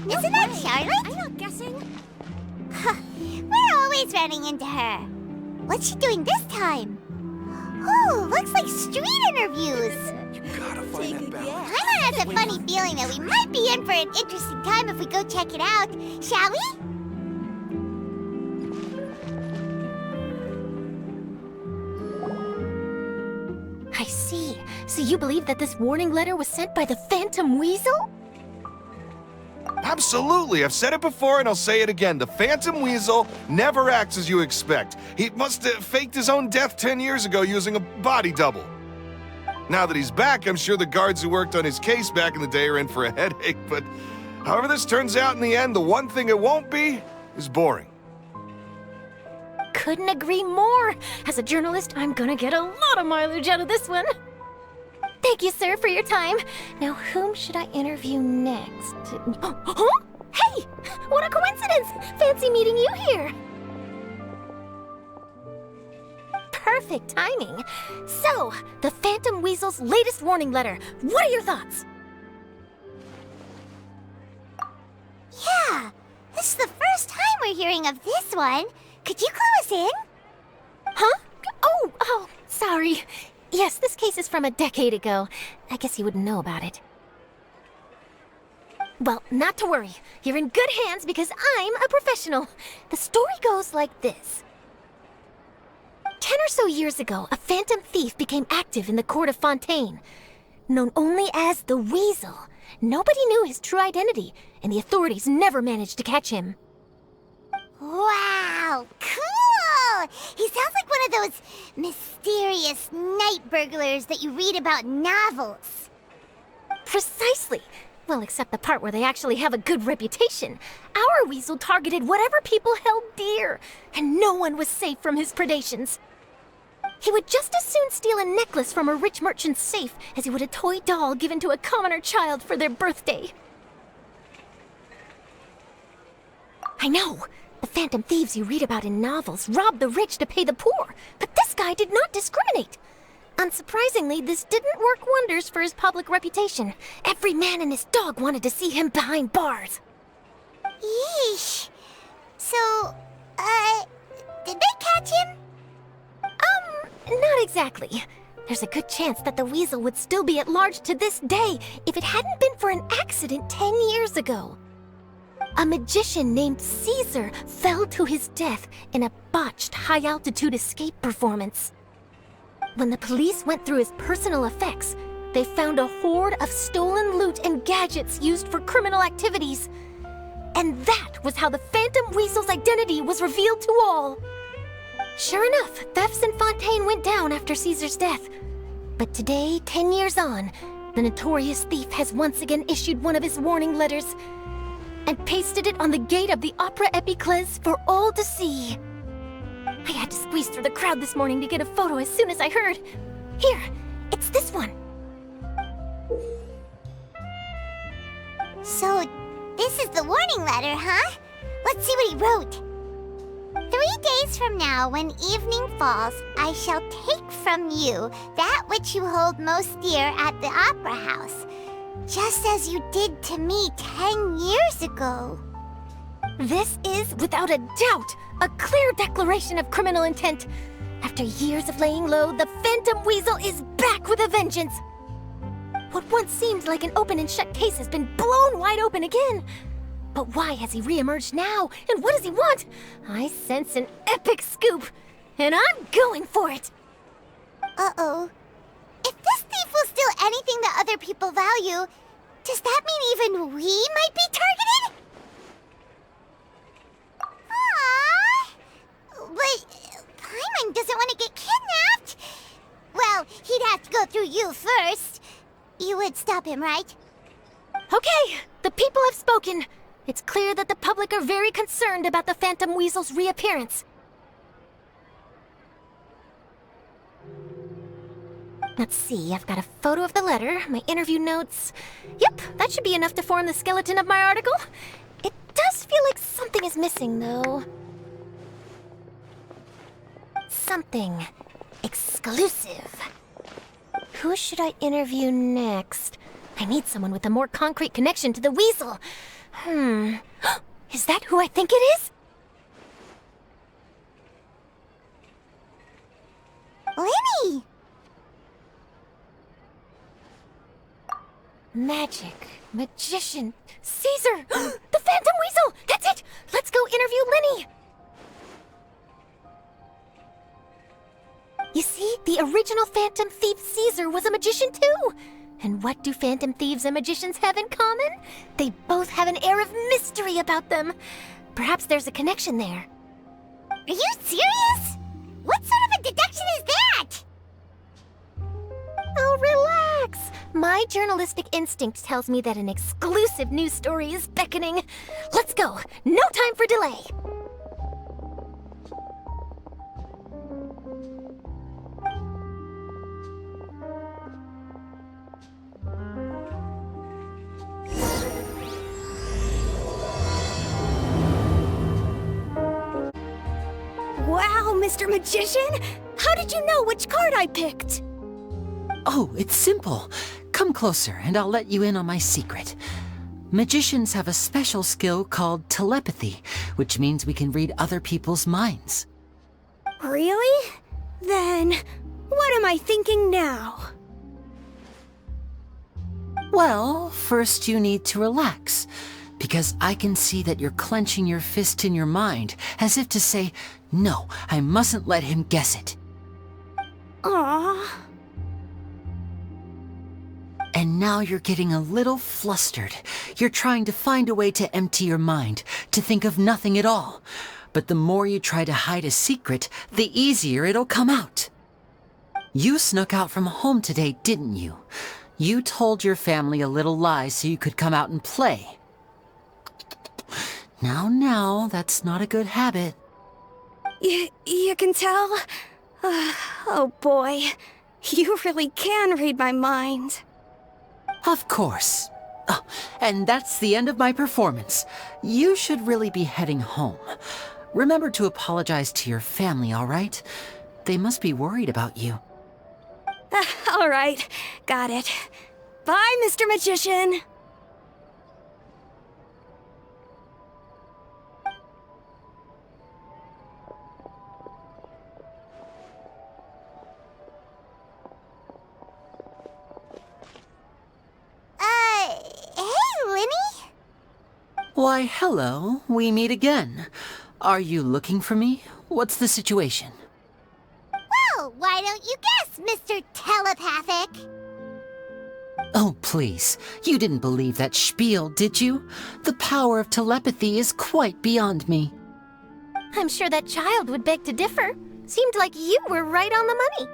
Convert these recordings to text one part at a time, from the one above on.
Isn't that Charlotte? I'm not guessing. We're always running into her. What's she doing this time? Ooh, looks like street interviews. You gotta find that balance. Paimon has a funny feeling that we might be in for an interesting time if we go check it out. Shall we? I see. So you believe that this warning letter was sent by the Phantom Weasel? Absolutely, I've said it before and I'll say it again. The Phantom Weasel never acts as you expect. He must have faked his own death 10 years ago using a body double. Now that he's back, I'm sure the guards who worked on his case back in the day are in for a headache, but however this turns out in the end, the one thing it won't be is boring. Couldn't agree more. As a journalist, I'm gonna get a lot of mileage out of this one. Thank you, sir, for your time. Now, whom should I interview next? Huh? Hey! What a coincidence! Fancy meeting you here. Perfect timing. So, the Phantom Weasel's latest warning letter. What are your thoughts? Yeah, this is the first time we're hearing of this one. Could you clue us in? Huh? Oh, sorry. Yes, this case is from a decade ago. I guess you wouldn't know about it. Well, not to worry. You're in good hands because I'm a professional. The story goes like this. 10 or so years ago, a phantom thief became active in the court of Fontaine. Known only as the Weasel, nobody knew his true identity, and the authorities never managed to catch him. Wow, cool! He sounds like one of those mysterious night burglars that you read about in novels. Precisely. Well, except the part where they actually have a good reputation. Our Weasel targeted whatever people held dear, and no one was safe from his predations. He would just as soon steal a necklace from a rich merchant's safe as he would a toy doll given to a commoner child for their birthday. I know. The phantom thieves you read about in novels rob the rich to pay the poor, but this guy did not discriminate. Unsurprisingly, this didn't work wonders for his public reputation. Every man and his dog wanted to see him behind bars. Yeesh. So, did they catch him? Not exactly. There's a good chance that the Weasel would still be at large to this day if it hadn't been for an accident 10 years ago. A magician named Caesar fell to his death in a botched high-altitude escape performance. When the police went through his personal effects, they found a hoard of stolen loot and gadgets used for criminal activities. And that was how the Phantom Weasel's identity was revealed to all. Sure enough, thefts in Fontaine went down after Caesar's death. But today, 10 years on, the notorious thief has once again issued one of his warning letters and pasted it on the gate of the Opera Epiclese for all to see. I had to squeeze through the crowd this morning to get a photo as soon as I heard. Here, it's this one. So, this is the warning letter, huh? Let's see what he wrote. 3 days from now, when evening falls, I shall take from you that which you hold most dear at the Opera House, just as you did to me 10 years ago. This is, without a doubt, a clear declaration of criminal intent. After years of laying low, the Phantom Weasel is back with a vengeance. What once seemed like an open and shut case has been blown wide open again. But why has he re-emerged now? And what does he want? I sense an epic scoop, and I'm going for it. Uh-oh. If this thief will steal anything that other people value, does that mean even we might be targeted? Aww. But Paimon doesn't want to get kidnapped. Well, he'd have to go through you first. You would stop him, right? Okay, the people have spoken. It's clear that the public are very concerned about the Phantom Weasel's reappearance. Let's see, I've got a photo of the letter, my interview notes. Yep, that should be enough to form the skeleton of my article. It does feel like something is missing, though. Something exclusive. Who should I interview next? I need someone with a more concrete connection to the Weasel. Is that who I think it is? Lini! Magic, magician, Caesar! The Phantom Weasel! That's it! Let's go interview Lini! You see, the original Phantom Thief Caesar was a magician too! And what do Phantom Thieves and magicians have in common? They both have an air of mystery about them. Perhaps there's a connection there. Are you serious? What sort of a deduction is that? Oh, relax! My journalistic instinct tells me that an exclusive news story is beckoning. Let's go! No time for delay! Wow, Mr. Magician! How did you know which card I picked? Oh, it's simple. Come closer and I'll let you in on my secret. Magicians have a special skill called telepathy, which means we can read other people's minds. Really? Then, what am I thinking now? Well, first you need to relax, because I can see that you're clenching your fist in your mind, as if to say, no, I mustn't let him guess it. Aww. And now you're getting a little flustered. You're trying to find a way to empty your mind, to think of nothing at all. But the more you try to hide a secret, the easier it'll come out. You snuck out from home today, didn't you? You told your family a little lie so you could come out and play. Now, that's not a good habit. You can tell? Oh boy, you really can read my mind. Of course. Oh, and that's the end of my performance. You should really be heading home. Remember to apologize to your family, all right? They must be worried about you. All right, got it. Bye, Mr. Magician. Hey, Lini? Why, hello. We meet again. Are you looking for me? What's the situation? Well, why don't you guess, Mr. Telepathic? Oh, please. You didn't believe that spiel, did you? The power of telepathy is quite beyond me. I'm sure that child would beg to differ. Seemed like you were right on the money.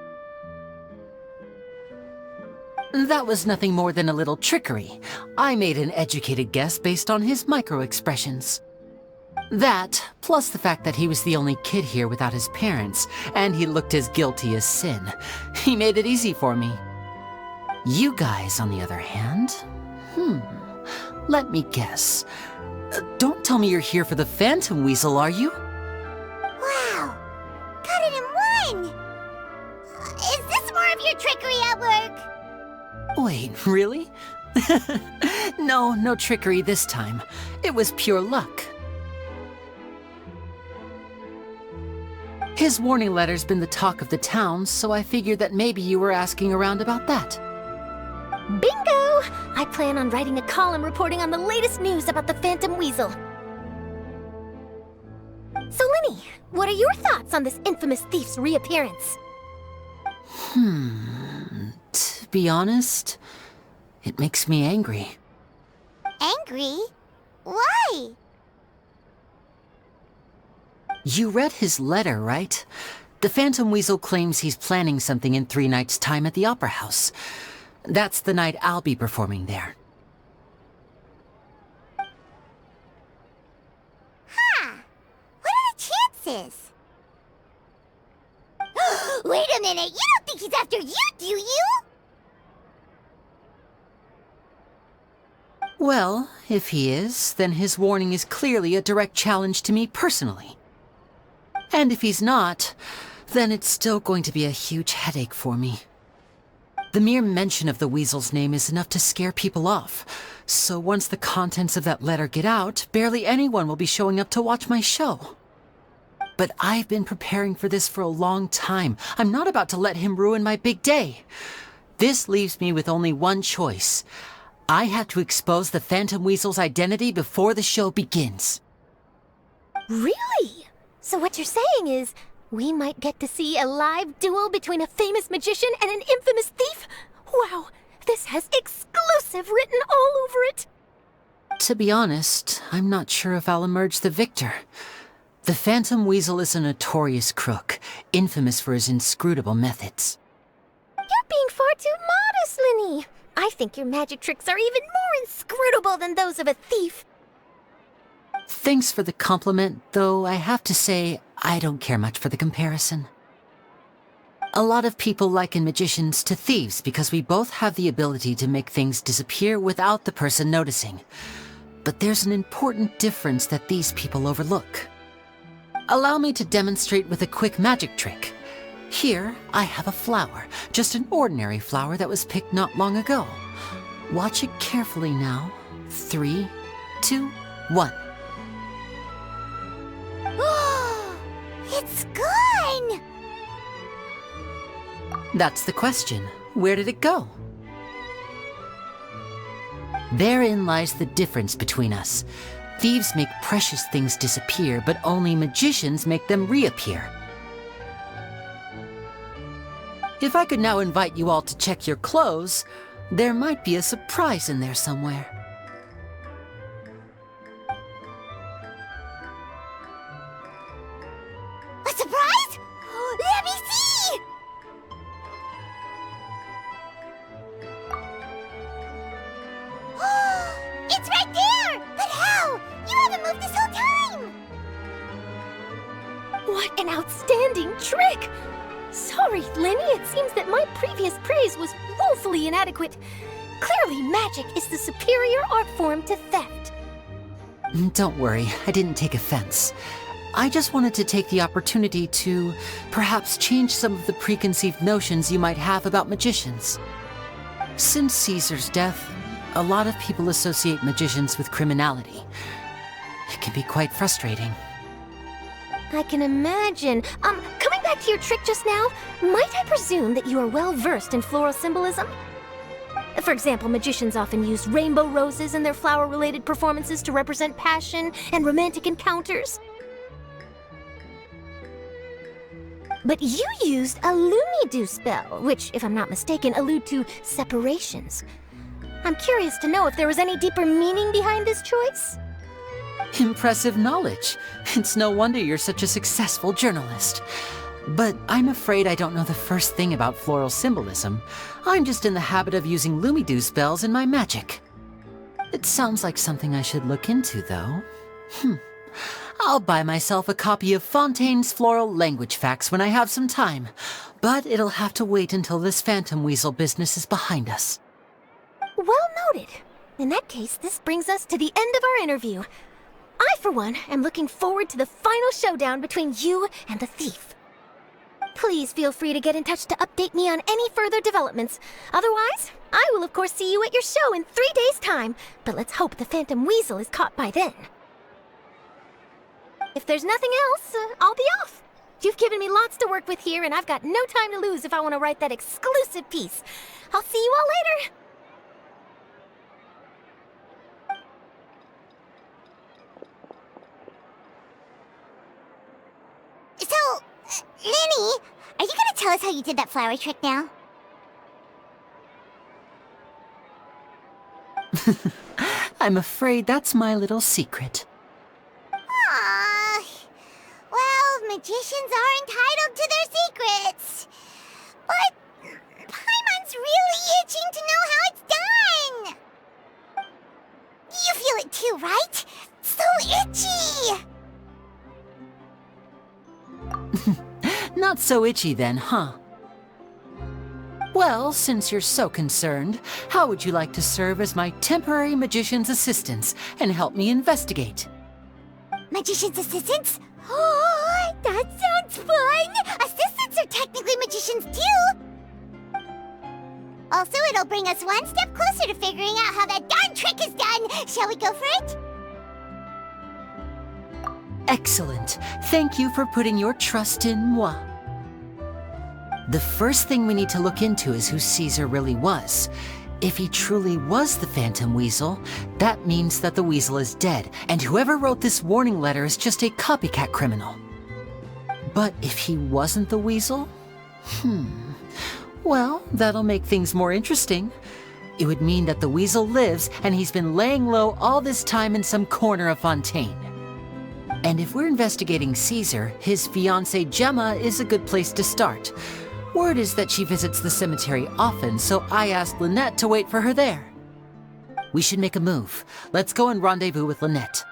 That was nothing more than a little trickery. I made an educated guess based on his micro-expressions. That, plus the fact that he was the only kid here without his parents, and he looked as guilty as sin. He made it easy for me. You guys, on the other hand, let me guess. Don't tell me you're here for the Phantom Weasel, are you? Wow, got it in one! Is this more of your trickery at work? Wait, really? No trickery this time. It was pure luck. His warning letter's been the talk of the town, so I figured that maybe you were asking around about that. Bingo! I plan on writing a column reporting on the latest news about the Phantom Weasel. So, Lini, what are your thoughts on this infamous thief's reappearance? To be honest, it makes me angry. Angry? Why? You read his letter, right? The Phantom Weasel claims he's planning something in 3 nights' time at the Opera House. That's the night I'll be performing there. Huh. What are the chances? Wait a minute, you don't think he's after you, do you? Well, if he is, then his warning is clearly a direct challenge to me personally. And if he's not, then it's still going to be a huge headache for me. The mere mention of the weasel's name is enough to scare people off. So once the contents of that letter get out, barely anyone will be showing up to watch my show. But I've been preparing for this for a long time. I'm not about to let him ruin my big day. This leaves me with only one choice. I have to expose the Phantom Weasel's identity before the show begins. Really? So what you're saying is, we might get to see a live duel between a famous magician and an infamous thief? Wow, this has exclusive written all over it! To be honest, I'm not sure if I'll emerge the victor. The Phantom Weasel is a notorious crook, infamous for his inscrutable methods. You're being far too modest, Lini. I think your magic tricks are even more inscrutable than those of a thief. Thanks for the compliment, though I have to say, I don't care much for the comparison. A lot of people liken magicians to thieves because we both have the ability to make things disappear without the person noticing. But there's an important difference that these people overlook. Allow me to demonstrate with a quick magic trick. Here, I have a flower, just an ordinary flower that was picked not long ago. Watch it carefully now. 3, 2, 1. It's gone! That's the question. Where did it go? Therein lies the difference between us. Thieves make precious things disappear, but only magicians make them reappear. If I could now invite you all to check your clothes, there might be a surprise in there somewhere. A surprise? Let me see! It's right there! But how? You haven't moved this whole time! What an outstanding trick! Sorry, Lini, it seems that my previous praise was woefully inadequate. Clearly, magic is the superior art form to theft. Don't worry, I didn't take offense. I just wanted to take the opportunity to perhaps change some of the preconceived notions you might have about magicians. Since Caesar's death, a lot of people associate magicians with criminality. It can be quite frustrating. I can imagine. Coming back to your trick just now, might I presume that you are well versed in floral symbolism? For example, magicians often use rainbow roses in their flower-related performances to represent passion and romantic encounters. But you used a Lumidu spell, which, if I'm not mistaken, allude to separations. I'm curious to know if there was any deeper meaning behind this choice? Impressive knowledge. It's no wonder you're such a successful journalist. But I'm afraid I don't know the first thing about floral symbolism. I'm just in the habit of using Lumidu spells in my magic. It sounds like something I should look into, though. I'll buy myself a copy of Fontaine's Floral Language Facts when I have some time. But it'll have to wait until this Phantom Weasel business is behind us. Well noted. In that case, this brings us to the end of our interview. I, for one, am looking forward to the final showdown between you and the thief. Please feel free to get in touch to update me on any further developments. Otherwise, I will of course see you at your show in 3 days' time, but let's hope the Phantom Weasel is caught by then. If there's nothing else, I'll be off. You've given me lots to work with here, and I've got no time to lose if I want to write that exclusive piece. I'll see you all later. So, Lini, are you gonna tell us how you did that flower trick now? I'm afraid that's my little secret. Aww. Well, magicians are entitled to their secrets. But Paimon's really itching to know how it's done. You feel it too, right? So itchy! Not so itchy then, huh? Well, since you're so concerned, how would you like to serve as my temporary magician's assistants and help me investigate? Magician's assistants? Oh, that sounds fun! Assistants are technically magicians too! Also, it'll bring us one step closer to figuring out how that darn trick is done. Shall we go for it? Excellent. Thank you for putting your trust in moi. The first thing we need to look into is who Caesar really was. If he truly was the Phantom Weasel, that means that the Weasel is dead, and whoever wrote this warning letter is just a copycat criminal. But if he wasn't the Weasel? Well, that'll make things more interesting. It would mean that the Weasel lives, and he's been laying low all this time in some corner of Fontaine. And if we're investigating Caesar, his fiancée Gemma is a good place to start. Word is that she visits the cemetery often, so I asked Lynette to wait for her there. We should make a move. Let's go and rendezvous with Lynette.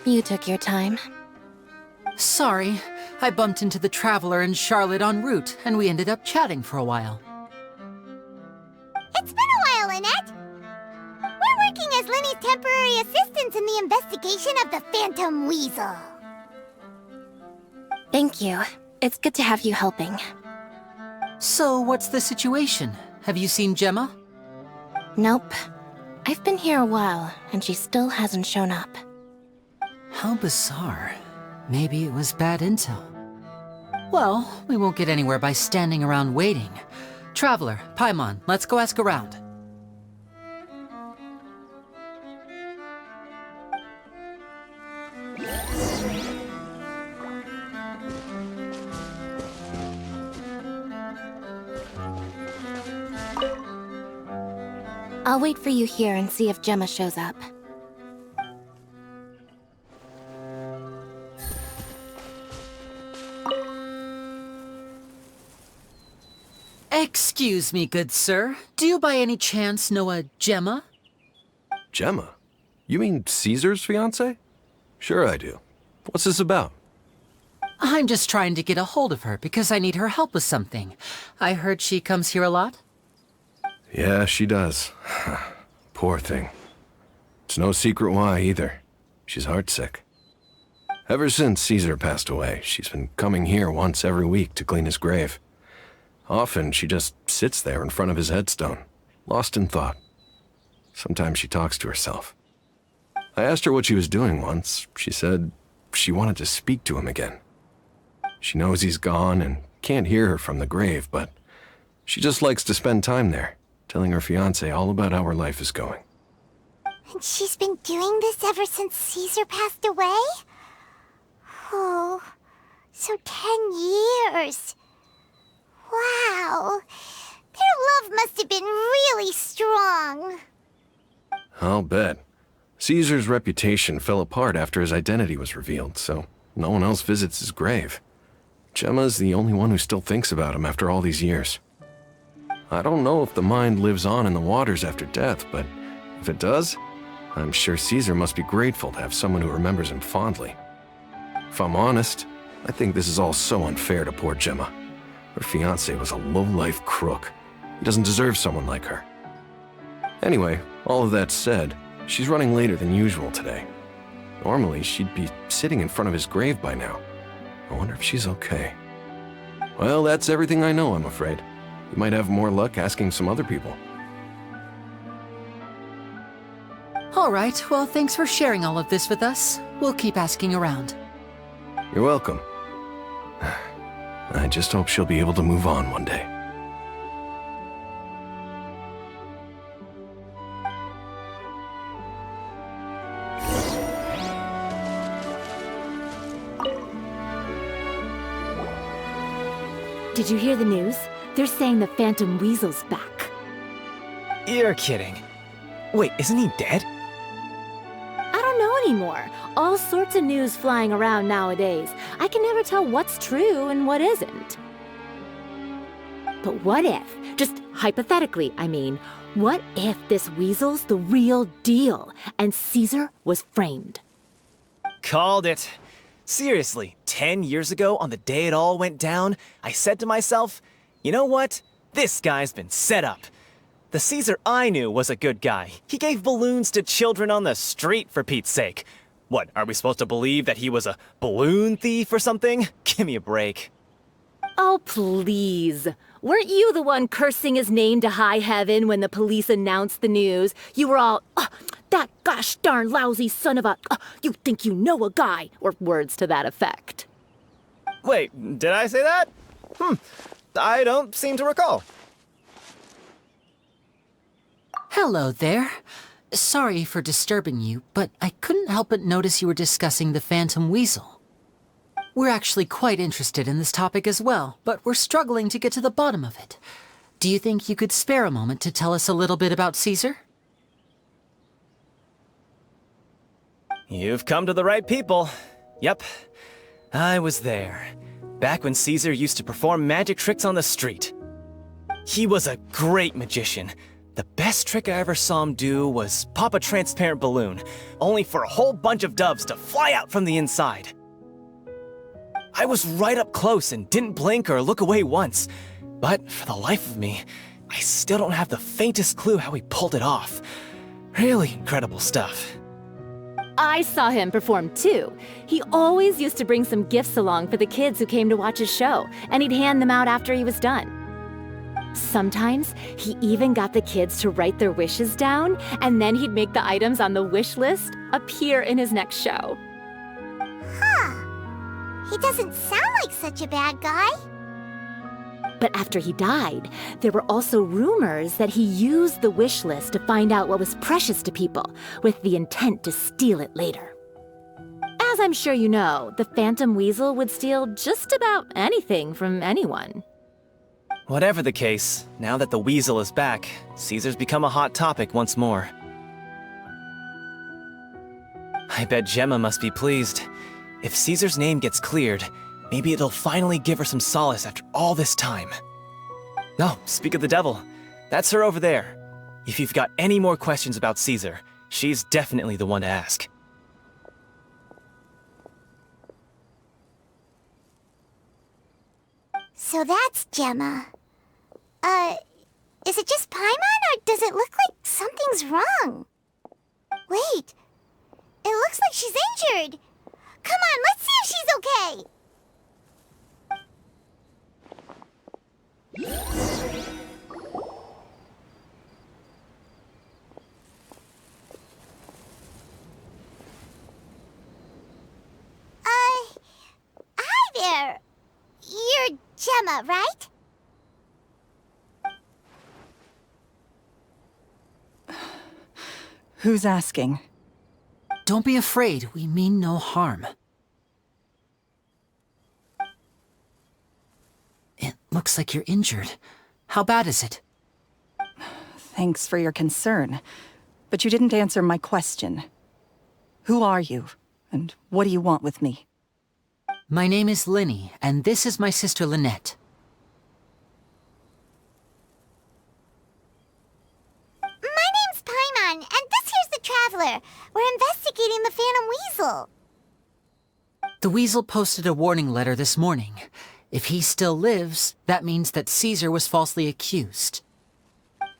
You took your time. Sorry, I bumped into the Traveler and Charlotte en route, and we ended up chatting for a while. It's been a while, Lynette. We're working as Lini's temporary assistants in the investigation of the Phantom Weasel. Thank you. It's good to have you helping. So, what's the situation? Have you seen Gemma? Nope. I've been here a while, and she still hasn't shown up. How bizarre. Maybe it was bad intel. Well, we won't get anywhere by standing around waiting. Traveler, Paimon, let's go ask around. I'll wait for you here and see if Gemma shows up. Excuse me, good sir. Do you by any chance know a Gemma? Gemma? You mean Caesar's fiancée? Sure I do. What's this about? I'm just trying to get a hold of her because I need her help with something. I heard she comes here a lot. Yeah, she does. Poor thing. It's no secret why either. She's heartsick. Ever since Caesar passed away, she's been coming here once every week to clean his grave. Often she just sits there in front of his headstone, lost in thought. Sometimes she talks to herself. I asked her what she was doing once. She said she wanted to speak to him again. She knows he's gone and can't hear her from the grave, but she just likes to spend time there, telling her fiancé all about how her life is going. And she's been doing this ever since Caesar passed away? Oh, so 10 years. Wow. Their love must have been really strong. I'll bet. Caesar's reputation fell apart after his identity was revealed, so no one else visits his grave. Gemma's the only one who still thinks about him after all these years. I don't know if the mind lives on in the waters after death, but if it does, I'm sure Caesar must be grateful to have someone who remembers him fondly. If I'm honest, I think this is all so unfair to poor Gemma. Her fiancé was a low-life crook. He doesn't deserve someone like her. Anyway, all of that said, she's running later than usual today. Normally, she'd be sitting in front of his grave by now. I wonder if she's okay. Well, that's everything I know, I'm afraid. You might have more luck asking some other people. All right, well, thanks for sharing all of this with us. We'll keep asking around. You're welcome. I just hope she'll be able to move on one day. Did you hear the news? They're saying the Phantom Weasel's back. You're kidding. Wait, isn't he dead? I don't know anymore. All sorts of news flying around nowadays. I can never tell what's true and what isn't. But what if, just hypothetically, I mean, what if this Weasel's the real deal and Caesar was framed? Called it. Seriously, 10 years ago, on the day it all went down, I said to myself, you know what? This guy's been set up. The Caesar I knew was a good guy. He gave balloons to children on the street, for Pete's sake. What, are we supposed to believe that he was a balloon thief or something? Give me a break. Oh, please. Weren't you the one cursing his name to high heaven when the police announced the news? You were all, that gosh darn lousy son of a, you think you know a guy, or words to that effect. Wait, did I say that? I don't seem to recall. Hello there. Sorry for disturbing you, but I couldn't help but notice you were discussing the Phantom Weasel. We're actually quite interested in this topic as well, but we're struggling to get to the bottom of it. Do you think you could spare a moment to tell us a little bit about Caesar? You've come to the right people. Yep, I was there. Back when Caesar used to perform magic tricks on the street. He was a great magician. The best trick I ever saw him do was pop a transparent balloon, only for a whole bunch of doves to fly out from the inside. I was right up close and didn't blink or look away once, but for the life of me, I still don't have the faintest clue how he pulled it off. Really incredible stuff. I saw him perform too. He always used to bring some gifts along for the kids who came to watch his show, and he'd hand them out after he was done. Sometimes, he even got the kids to write their wishes down, and then he'd make the items on the wish list appear in his next show. Huh. He doesn't sound like such a bad guy. But after he died, there were also rumors that he used the wish list to find out what was precious to people, with the intent to steal it later. As I'm sure you know, the Phantom Weasel would steal just about anything from anyone. Whatever the case, now that the Weasel is back, Caesar's become a hot topic once more. I bet Gemma must be pleased. If Caesar's name gets cleared, maybe it'll finally give her some solace after all this time. Oh, speak of the devil. That's her over there. If you've got any more questions about Caesar, she's definitely the one to ask. So that's Gemma. Is it just Paimon, or does it look like something's wrong? Wait, it looks like she's injured. Come on, let's see if she's okay. Hi there. You're Gemma, right? Who's asking? Don't be afraid, we mean no harm. It looks like you're injured. How bad is it? Thanks for your concern, but you didn't answer my question. Who are you, and what do you want with me? My name is Lini, and this is my sister Lynette. My name's Paimon, and this here's the Traveler. We're investigating the Phantom Weasel. The Weasel posted a warning letter this morning. If he still lives, that means that Caesar was falsely accused.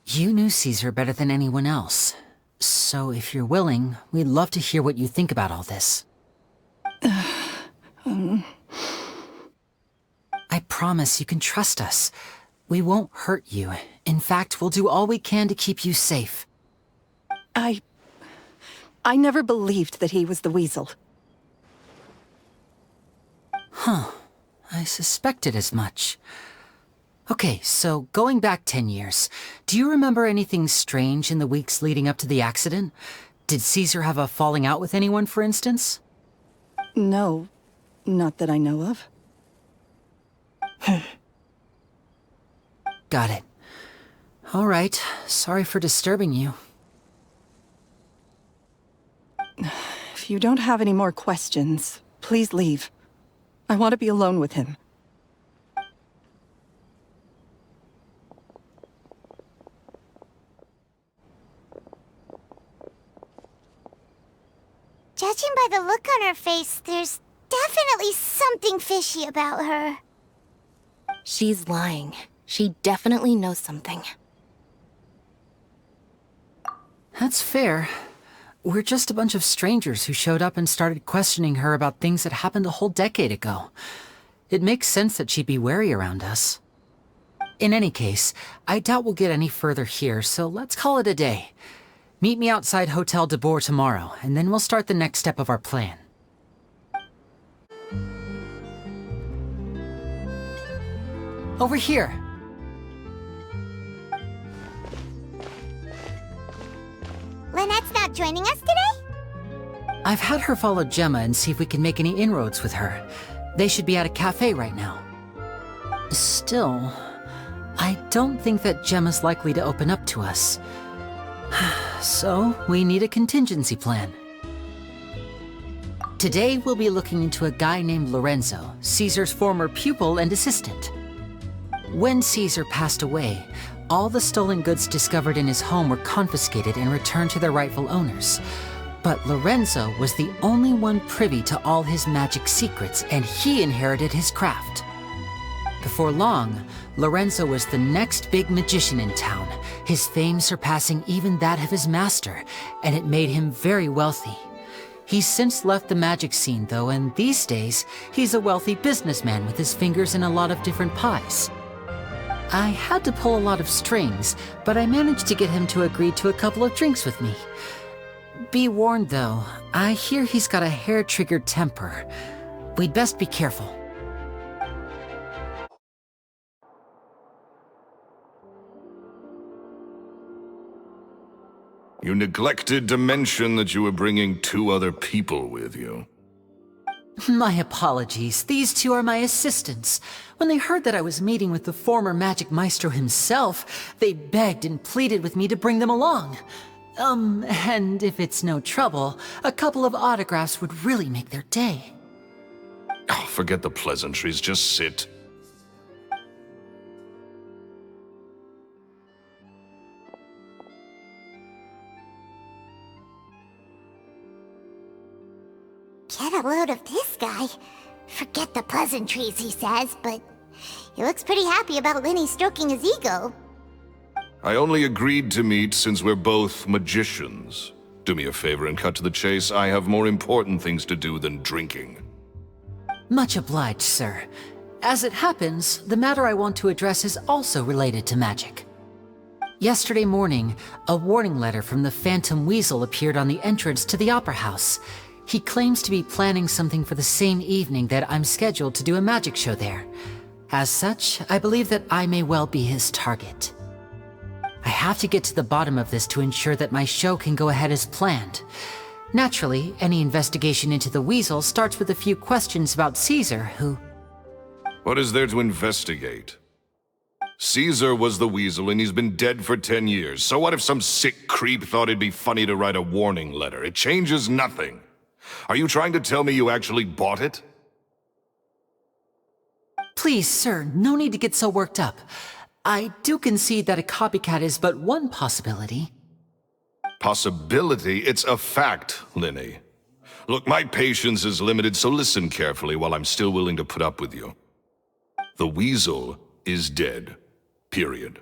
You knew Caesar better than anyone else. So if you're willing, we'd love to hear what you think about all this. I promise you can trust us. We won't hurt you. In fact, we'll do all we can to keep you safe. I never believed that he was the Weasel. Huh. I suspected as much. Okay, so going back 10 years, do you remember anything strange in the weeks leading up to the accident? Did Caesar have a falling out with anyone, for instance? No, not that I know of. Got it. All right, sorry for disturbing you. If you don't have any more questions, please leave. I want to be alone with him. Judging by the look on her face, there's definitely something fishy about her. She's lying. She definitely knows something. That's fair. We're just a bunch of strangers who showed up and started questioning her about things that happened a whole decade ago. It makes sense that she'd be wary around us. In any case, I doubt we'll get any further here, so let's call it a day. Meet me outside Hotel de Boer tomorrow, and then we'll start the next step of our plan. Over here! Lynette's not joining us today? I've had her follow Gemma and see if we can make any inroads with her. They should be at a cafe right now. Still, I don't think that Gemma's likely to open up to us. So, we need a contingency plan. Today, we'll be looking into a guy named Lorenzo, Caesar's former pupil and assistant. When Caesar passed away, all the stolen goods discovered in his home were confiscated and returned to their rightful owners. But Lorenzo was the only one privy to all his magic secrets, and he inherited his craft. Before long, Lorenzo was the next big magician in town, his fame surpassing even that of his master, and it made him very wealthy. He's since left the magic scene, though, and these days, he's a wealthy businessman with his fingers in a lot of different pies. I had to pull a lot of strings, but I managed to get him to agree to a couple of drinks with me. Be warned, though, I hear he's got a hair-triggered temper. We'd best be careful. You neglected to mention that you were bringing 2 other people with you. My apologies. These 2 are my assistants. When they heard that I was meeting with the former magic maestro himself, they begged and pleaded with me to bring them along. And if it's no trouble, a couple of autographs would really make their day. Oh, forget the pleasantries, just sit. Get a load of this guy. Forget the pleasantries, he says, but he looks pretty happy about Lini stroking his ego. I only agreed to meet since we're both magicians. Do me a favor and cut to the chase. I have more important things to do than drinking. Much obliged, sir. As it happens, the matter I want to address is also related to magic. Yesterday morning, a warning letter from the Phantom Weasel appeared on the entrance to the Opera House. He claims to be planning something for the same evening that I'm scheduled to do a magic show there. As such, I believe that I may well be his target. I have to get to the bottom of this to ensure that my show can go ahead as planned. Naturally, any investigation into the Weasel starts with a few questions about Caesar, who... What is there to investigate? Caesar was the Weasel and he's been dead for 10 years. So what if some sick creep thought it'd be funny to write a warning letter? It changes nothing. Are you trying to tell me you actually bought it? Please, sir, no need to get so worked up. I do concede that a copycat is but one possibility. Possibility? It's a fact, Lini. Look, my patience is limited, so listen carefully while I'm still willing to put up with you. The Weasel is dead. Period.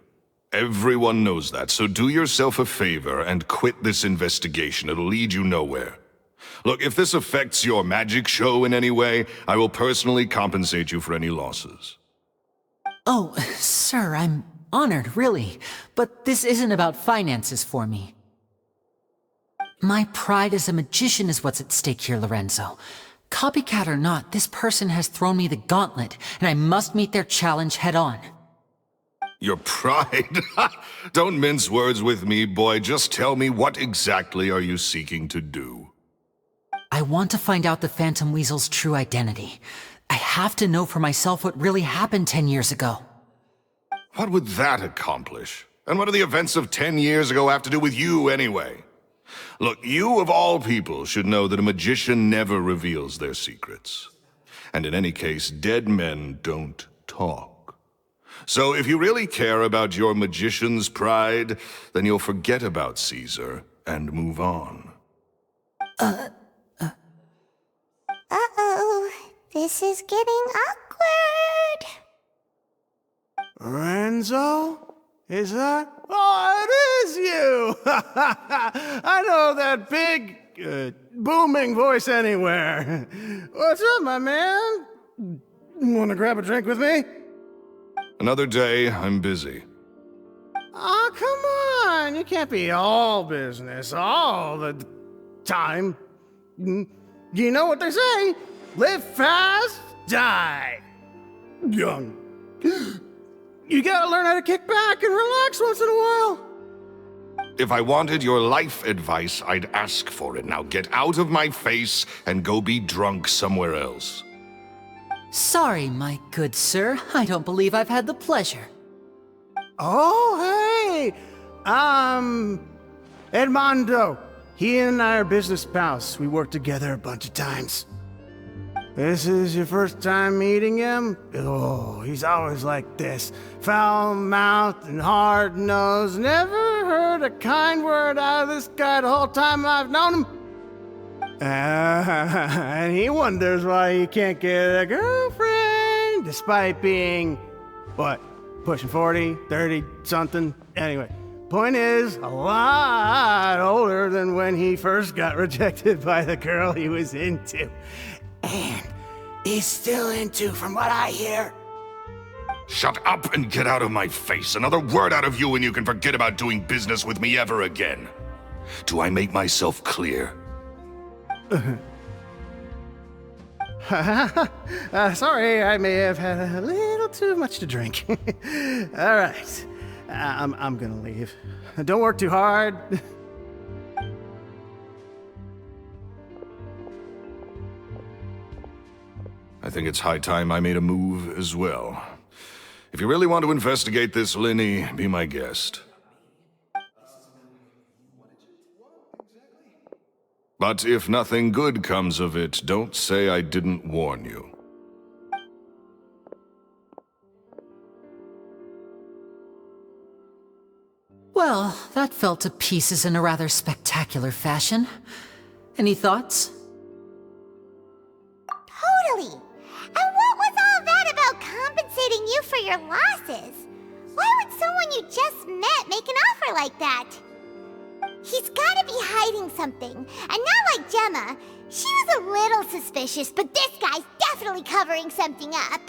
Everyone knows that, so do yourself a favor and quit this investigation. It'll lead you nowhere. Look, if this affects your magic show in any way, I will personally compensate you for any losses. Oh, sir, I'm honored, really. But this isn't about finances for me. My pride as a magician is what's at stake here, Lorenzo. Copycat or not, this person has thrown me the gauntlet, and I must meet their challenge head-on. Your pride? Don't mince words with me, boy. Just tell me, what exactly are you seeking to do? I want to find out the Phantom Weasel's true identity. I have to know for myself what really happened 10 years ago. What would that accomplish? And what do the events of 10 years ago have to do with you, anyway? Look, you of all people should know that a magician never reveals their secrets. And in any case, dead men don't talk. So if you really care about your magician's pride, then you'll forget about Caesar and move on. Uh-oh. This is getting awkward. Lorenzo? Is that? Oh, it is you! I know that big, booming voice anywhere. What's up, my man? Wanna grab a drink with me? Another day, I'm busy. Oh, come on! You can't be all business all the time. You know what they say? Live fast, die young. You gotta learn how to kick back and relax once in a while. If I wanted your life advice, I'd ask for it. Now get out of my face and go be drunk somewhere else. Sorry, my good sir. I don't believe I've had the pleasure. Oh, hey! Edmondo. He and I are business pals. We worked together a bunch of times. This is your first time meeting him? Oh, he's always like this. Foul-mouthed and hard-nosed. Never heard a kind word out of this guy the whole time I've known him. And he wonders why he can't get a girlfriend, despite being, what, pushing 40, 30, something? Anyway, point is, a lot older than when he first got rejected by the girl he was into. And is still into, from what I hear. Shut up and get out of my face. Another word out of you and you can forget about doing business with me ever again. Do I make myself clear? Sorry, I may have had a little too much to drink. All right, I'm gonna leave. Don't work too hard. I think it's high time I made a move as well. If you really want to investigate this, Lini, be my guest. But if nothing good comes of it, don't say I didn't warn you. Well, that fell to pieces in a rather spectacular fashion. Any thoughts? Totally. And what was all that about compensating you for your losses? Why would someone you just met make an offer like that? He's gotta be hiding something. And not like Gemma. She was a little suspicious, but this guy's definitely covering something up.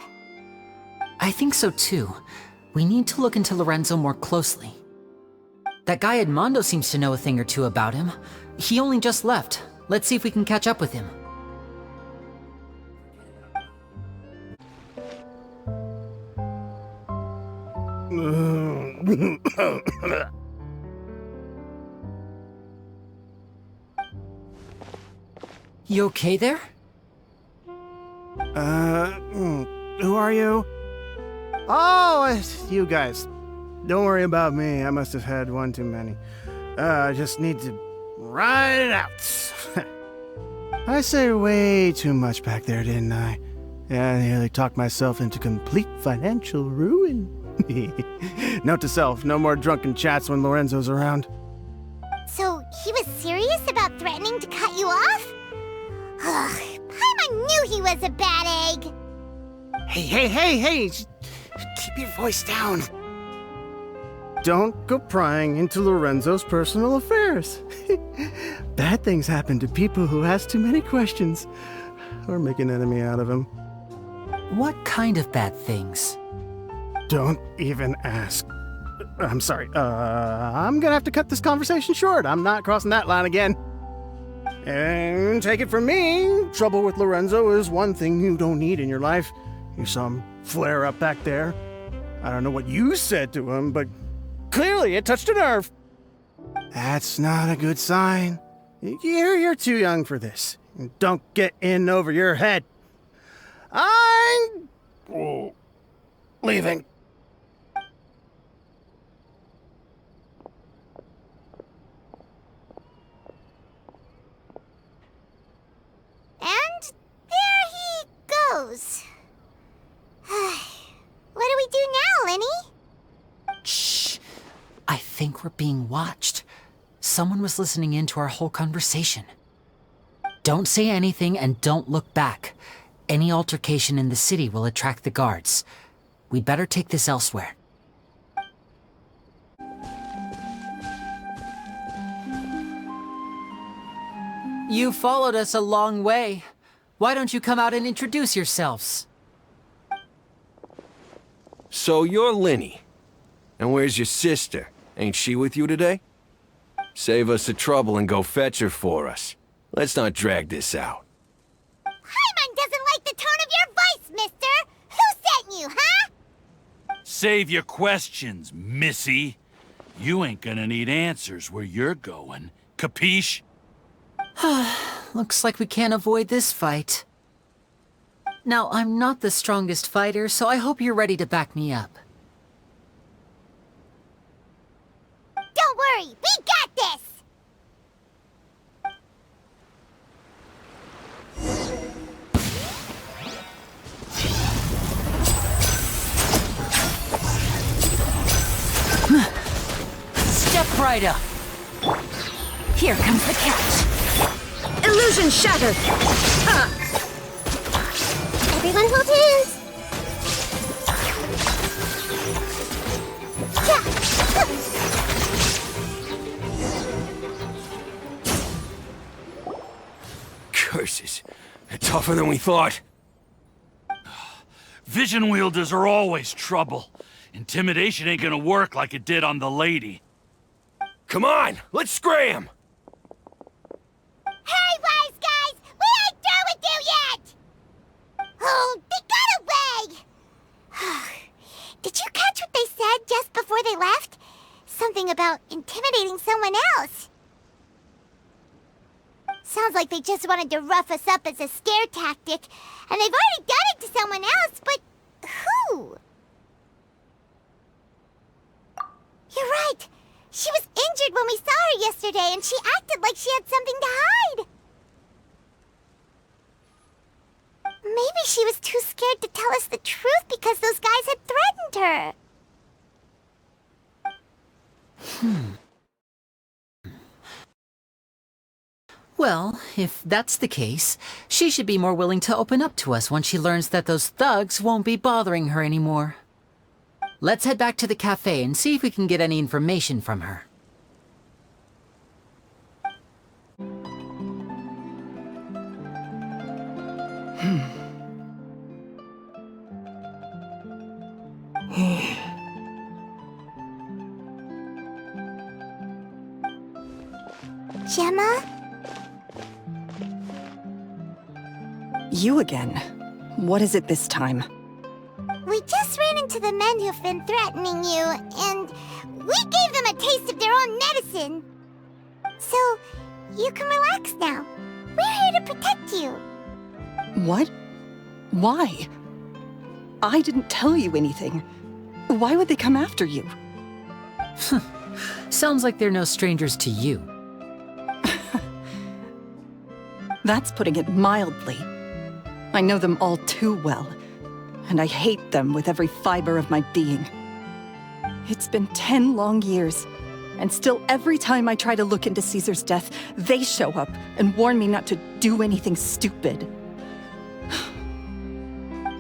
I think so too. We need to look into Lorenzo more closely. That guy Edmondo seems to know a thing or two about him. He only just left. Let's see if we can catch up with him. You okay there? Who are you? Oh, it's you guys. Don't worry about me. I must have had one too many. I just need to ride it out. I said way too much back there, didn't I? Yeah, I nearly talked myself into complete financial ruin. Note to self, no more drunken chats when Lorenzo's around. So he was serious about threatening to cut you off? Ugh, Paimon knew he was a bad egg. Hey! Keep your voice down. Don't go prying into Lorenzo's personal affairs. Bad things happen to people who ask too many questions, or make an enemy out of him. What kind of bad things? Don't even ask. I'm sorry, I'm gonna have to cut this conversation short. I'm not crossing that line again. And take it from me, trouble with Lorenzo is one thing you don't need in your life. You saw him flare up back there. I don't know what you said to him, but clearly it touched a nerve. That's not a good sign. You're too young for this. Don't get in over your head. I'm leaving. And there he goes. What do we do now, Lini? Shh! I think we're being watched. Someone was listening in to our whole conversation. Don't say anything and don't look back. Any altercation in the city will attract the guards. We'd better take this elsewhere. You followed us a long way. Why don't you come out and introduce yourselves? So you're Lini. And where's your sister? Ain't she with you today? Save us the trouble and go fetch her for us. Let's not drag this out. Paimon doesn't like the tone of your voice, mister! Who sent you, huh? Save your questions, missy. You ain't gonna need answers where you're going. Capiche? Looks like we can't avoid this fight. Now, I'm not the strongest fighter, so I hope you're ready to back me up. Don't worry, we got this! Step right up. Here comes the catch. Illusion shattered! Everyone hold hands! Curses. They're tougher than we thought. Vision wielders are always trouble. Intimidation ain't gonna work like it did on the lady. Come on, let's scram! Hey, wise guys! We ain't through with you yet! Oh, they got away! Did you catch what they said just before they left? Something about intimidating someone else. Sounds like they just wanted to rough us up as a scare tactic, and they've already done it to someone else, but who? You're right. She was injured when we saw her yesterday, and she acted like she had something to hide. Maybe she was too scared to tell us the truth because those guys had threatened her. Well, if that's the case, she should be more willing to open up to us once she learns that those thugs won't be bothering her anymore. Let's head back to the cafe and see if we can get any information from her. Gemma? You again. What is it this time? We just ran into the men who've been threatening you, and we gave them a taste of their own medicine. So, you can relax now. We're here to protect you. What? Why? I didn't tell you anything. Why would they come after you? Sounds like they're no strangers to you. That's putting it mildly. I know them all too well, and I hate them with every fiber of my being. It's been 10 long years, and still every time I try to look into Caesar's death, they show up and warn me not to do anything stupid.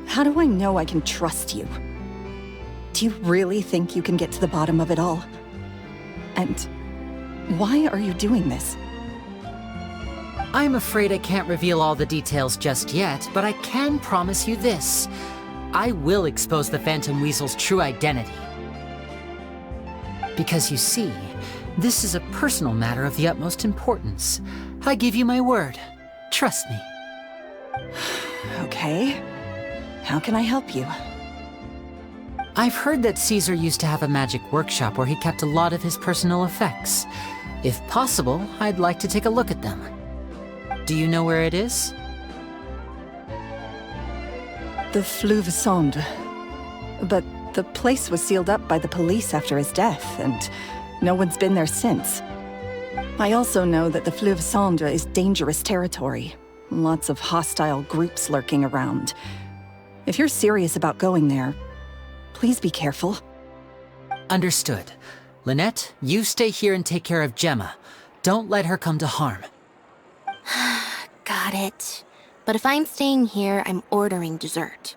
How do I know I can trust you? Do you really think you can get to the bottom of it all? And why are you doing this? I'm afraid I can't reveal all the details just yet, but I can promise you this. I will expose the Phantom Weasel's true identity. Because you see, this is a personal matter of the utmost importance. I give you my word. Trust me. Okay. How can I help you? I've heard that Caesar used to have a magic workshop where he kept a lot of his personal effects. If possible, I'd like to take a look at them. Do you know where it is? The Fleuve Sonde. But the place was sealed up by the police after his death, and no one's been there since. I also know that the Fleuve Sonde is dangerous territory. Lots of hostile groups lurking around. If you're serious about going there, please be careful. Understood. Lynette, you stay here and take care of Gemma. Don't let her come to harm. Got it. But if I'm staying here, I'm ordering dessert.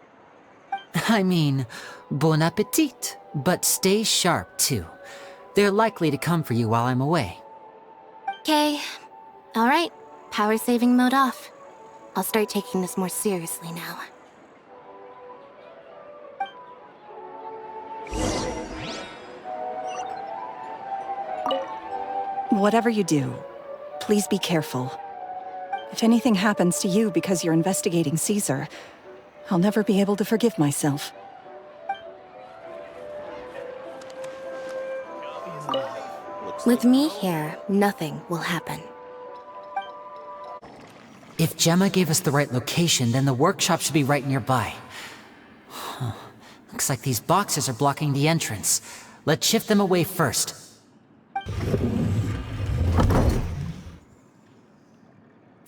I mean, bon appetit. But stay sharp, too. They're likely to come for you while I'm away. Okay. All right. Power saving mode off. I'll start taking this more seriously now. Whatever you do, please be careful. If anything happens to you because you're investigating Caesar, I'll never be able to forgive myself. With me here, nothing will happen. If Gemma gave us the right location, then the workshop should be right nearby. Huh. Looks like these boxes are blocking the entrance. Let's shift them away first.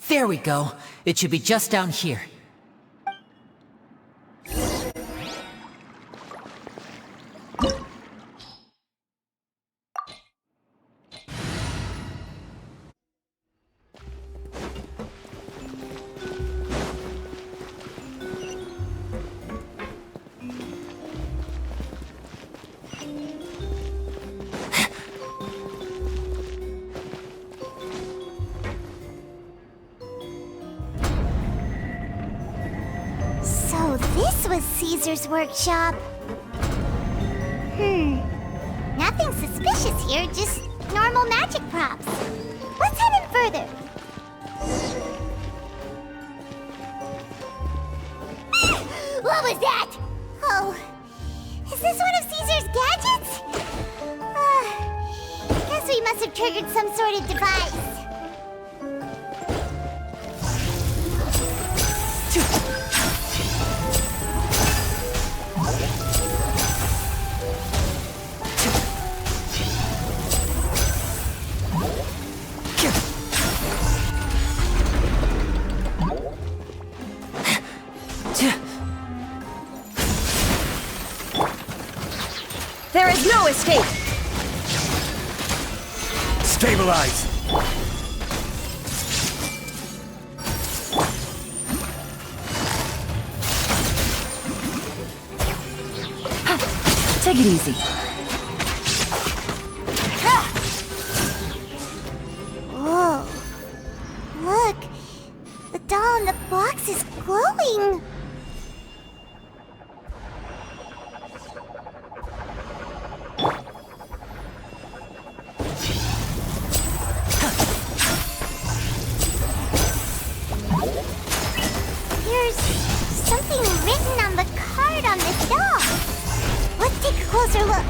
There we go. It should be just down here. So this was Caesar's workshop. Nothing suspicious here, just normal magic props. Let's head in further. What was that? Oh, is this one of Caesar's gadgets? Guess we must have triggered some sort of device. There is no escape! Stabilize! Take it easy. Whoa. Look. The doll in the box is glowing. There's something written on the card on this doll. Let's take a closer look.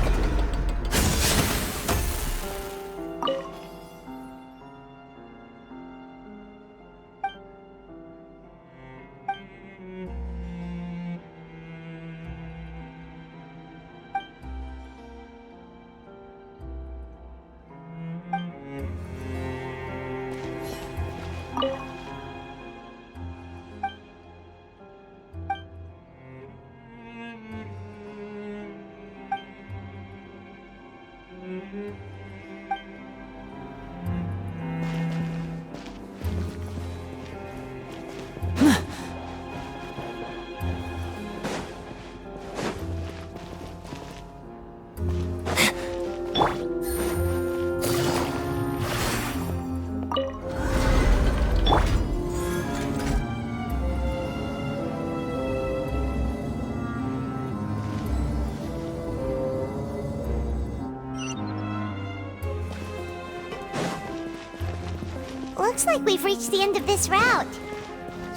Looks like we've reached the end of this route.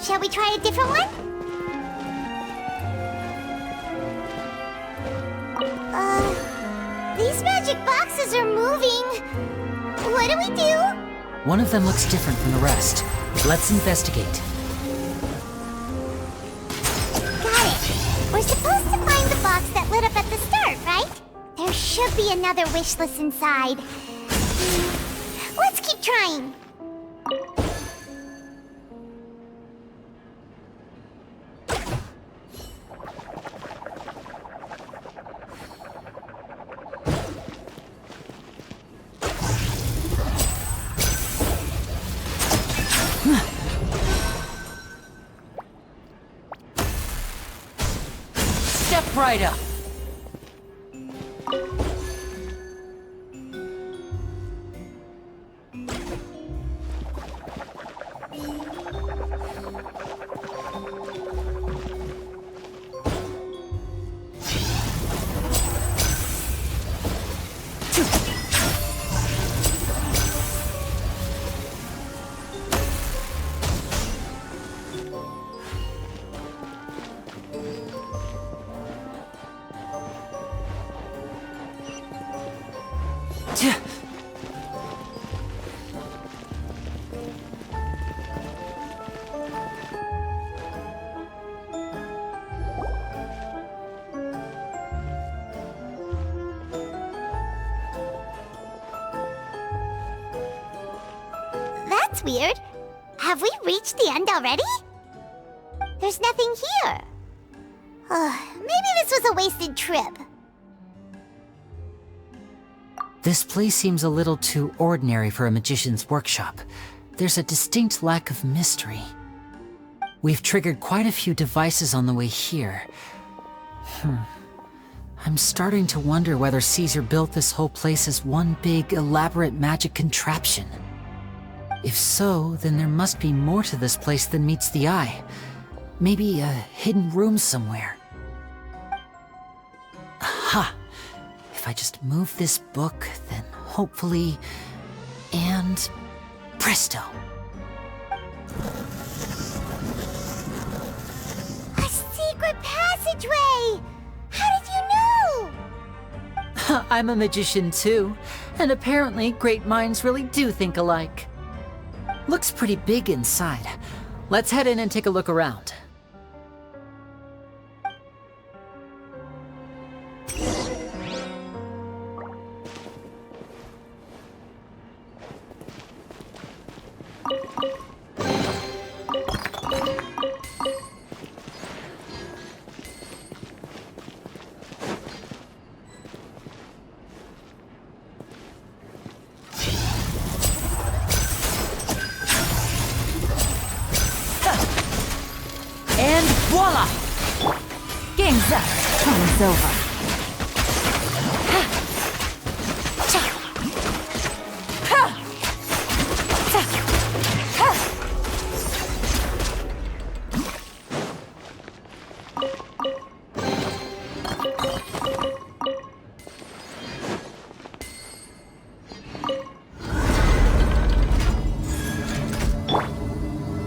Shall we try a different one? These magic boxes are moving. What do we do? One of them looks different from the rest. Let's investigate. Got it. We're supposed to find the box that lit up at the start, right? There should be another wish list inside. Let's keep trying. Step right up. That's weird. Have we reached the end already? There's nothing here. Maybe this was a wasted trip. This place seems a little too ordinary for a magician's workshop. There's a distinct lack of mystery. We've triggered quite a few devices on the way here. I'm starting to wonder whether Caesar built this whole place as one big, elaborate magic contraption. If so, then there must be more to this place than meets the eye. Maybe a hidden room somewhere. Aha! If I just move this book, then hopefully... and... presto! A secret passageway! How did you know? I'm a magician too, and apparently great minds really do think alike. Looks pretty big inside. Let's head in and take a look around. And voila! Game's up. Time's over.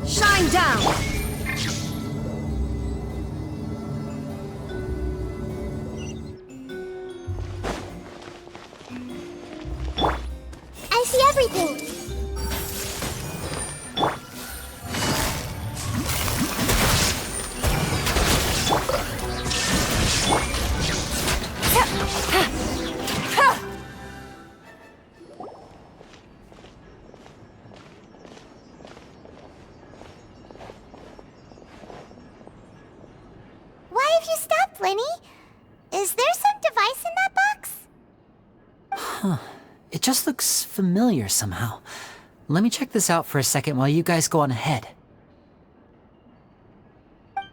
Shine down! I see everything. Why have you stopped, Lini? Is there some device in that box? Huh. It just looks familiar somehow. Let me check this out for a second while you guys go on ahead.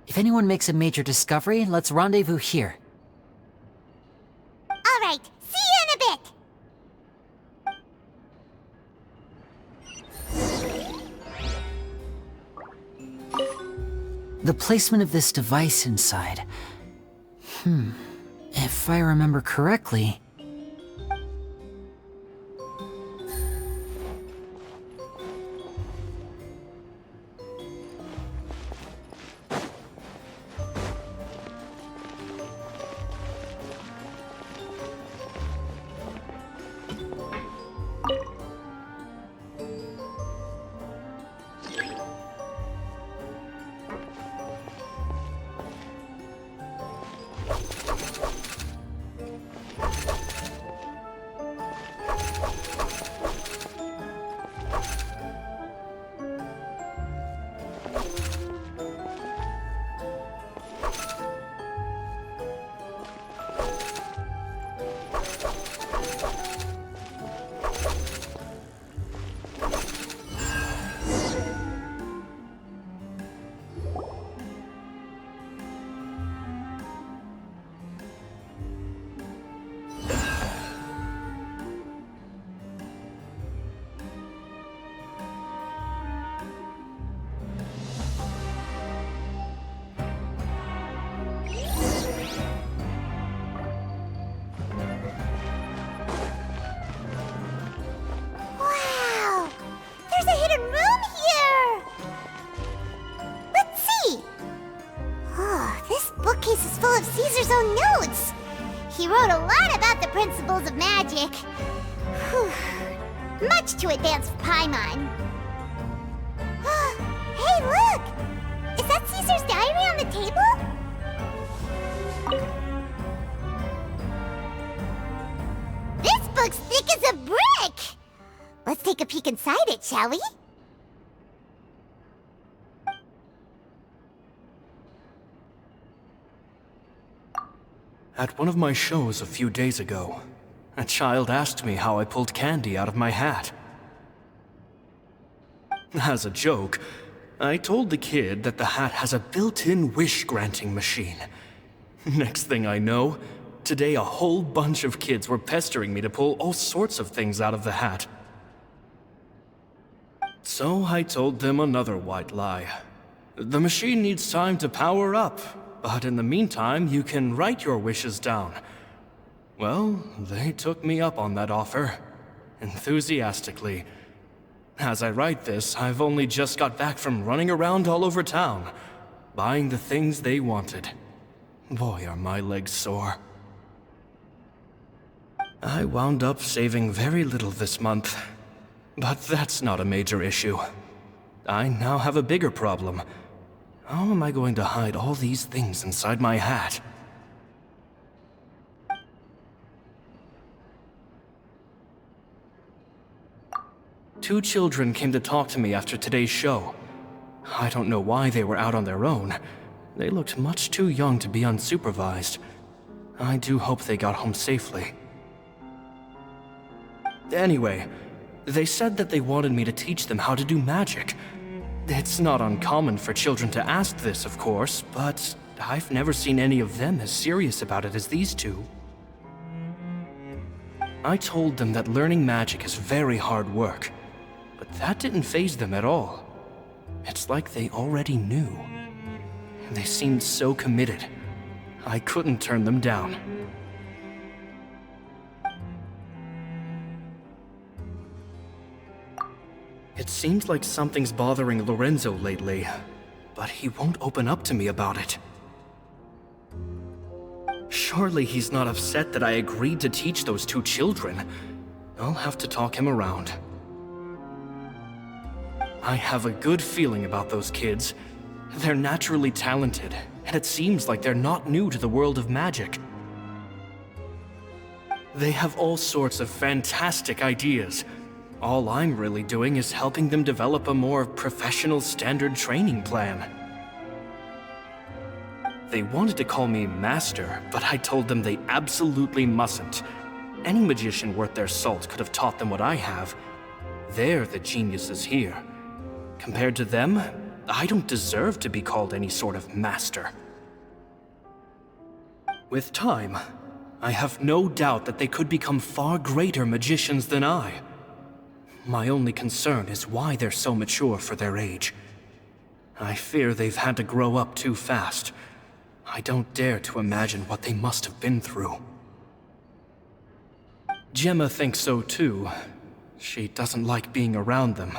If anyone makes a major discovery, let's rendezvous here. All right, see you in a bit. The placement of this device inside. If I remember correctly... full of Caesar's own notes. He wrote a lot about the principles of magic. Whew. Much too advanced for Paimon. Hey, look! Is that Caesar's diary on the table? This book's thick as a brick! Let's take a peek inside it, shall we? At one of my shows a few days ago, a child asked me how I pulled candy out of my hat. As a joke, I told the kid that the hat has a built-in wish-granting machine. Next thing I know, today a whole bunch of kids were pestering me to pull all sorts of things out of the hat. So I told them another white lie. The machine needs time to power up, but in the meantime, you can write your wishes down. Well, they took me up on that offer, enthusiastically. As I write this, I've only just got back from running around all over town, buying the things they wanted. Boy, are my legs sore. I wound up saving very little this month, but that's not a major issue. I now have a bigger problem. How am I going to hide all these things inside my hat? Two children came to talk to me after today's show. I don't know why they were out on their own. They looked much too young to be unsupervised. I do hope they got home safely. Anyway, they said that they wanted me to teach them how to do magic. It's not uncommon for children to ask this, of course, but I've never seen any of them as serious about it as these two. I told them that learning magic is very hard work, but that didn't faze them at all. It's like they already knew. They seemed so committed. I couldn't turn them down. It seems like something's bothering Lorenzo lately, but he won't open up to me about it. Surely he's not upset that I agreed to teach those two children. I'll have to talk him around. I have a good feeling about those kids. They're naturally talented, and it seems like they're not new to the world of magic. They have all sorts of fantastic ideas. All I'm really doing is helping them develop a more professional standard training plan. They wanted to call me Master, but I told them they absolutely mustn't. Any magician worth their salt could have taught them what I have. They're the geniuses here. Compared to them, I don't deserve to be called any sort of master. With time, I have no doubt that they could become far greater magicians than I. My only concern is why they're so mature for their age. I fear they've had to grow up too fast. I don't dare to imagine what they must have been through. Gemma thinks so too. She doesn't like being around them.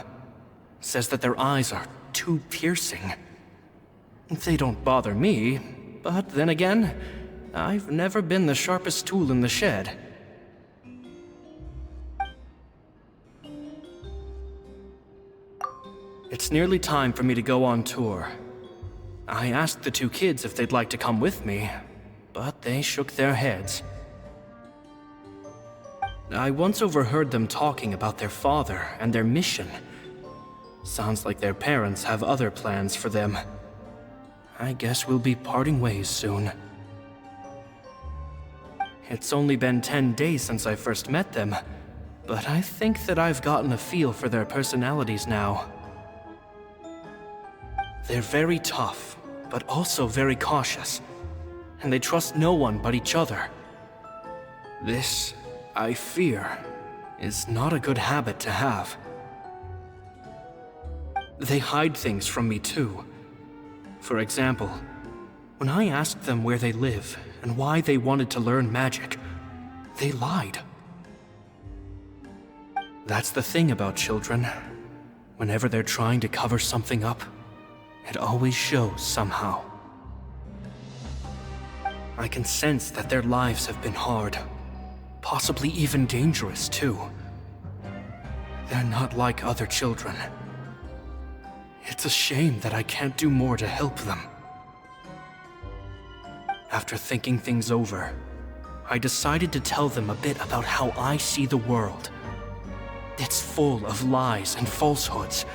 Says that their eyes are too piercing. They don't bother me, but then again, I've never been the sharpest tool in the shed. It's nearly time for me to go on tour. I asked the two kids if they'd like to come with me, but they shook their heads. I once overheard them talking about their father and their mission. Sounds like their parents have other plans for them. I guess we'll be parting ways soon. It's only been 10 days since I first met them, but I think that I've gotten a feel for their personalities now. They're very tough, but also very cautious, and they trust no one but each other. This, I fear, is not a good habit to have. They hide things from me too. For example, when I asked them where they live and why they wanted to learn magic, they lied. That's the thing about children. Whenever they're trying to cover something up, it always shows somehow. I can sense that their lives have been hard. Possibly even dangerous, too. They're not like other children. It's a shame that I can't do more to help them. After thinking things over, I decided to tell them a bit about how I see the world. It's full of lies and falsehoods,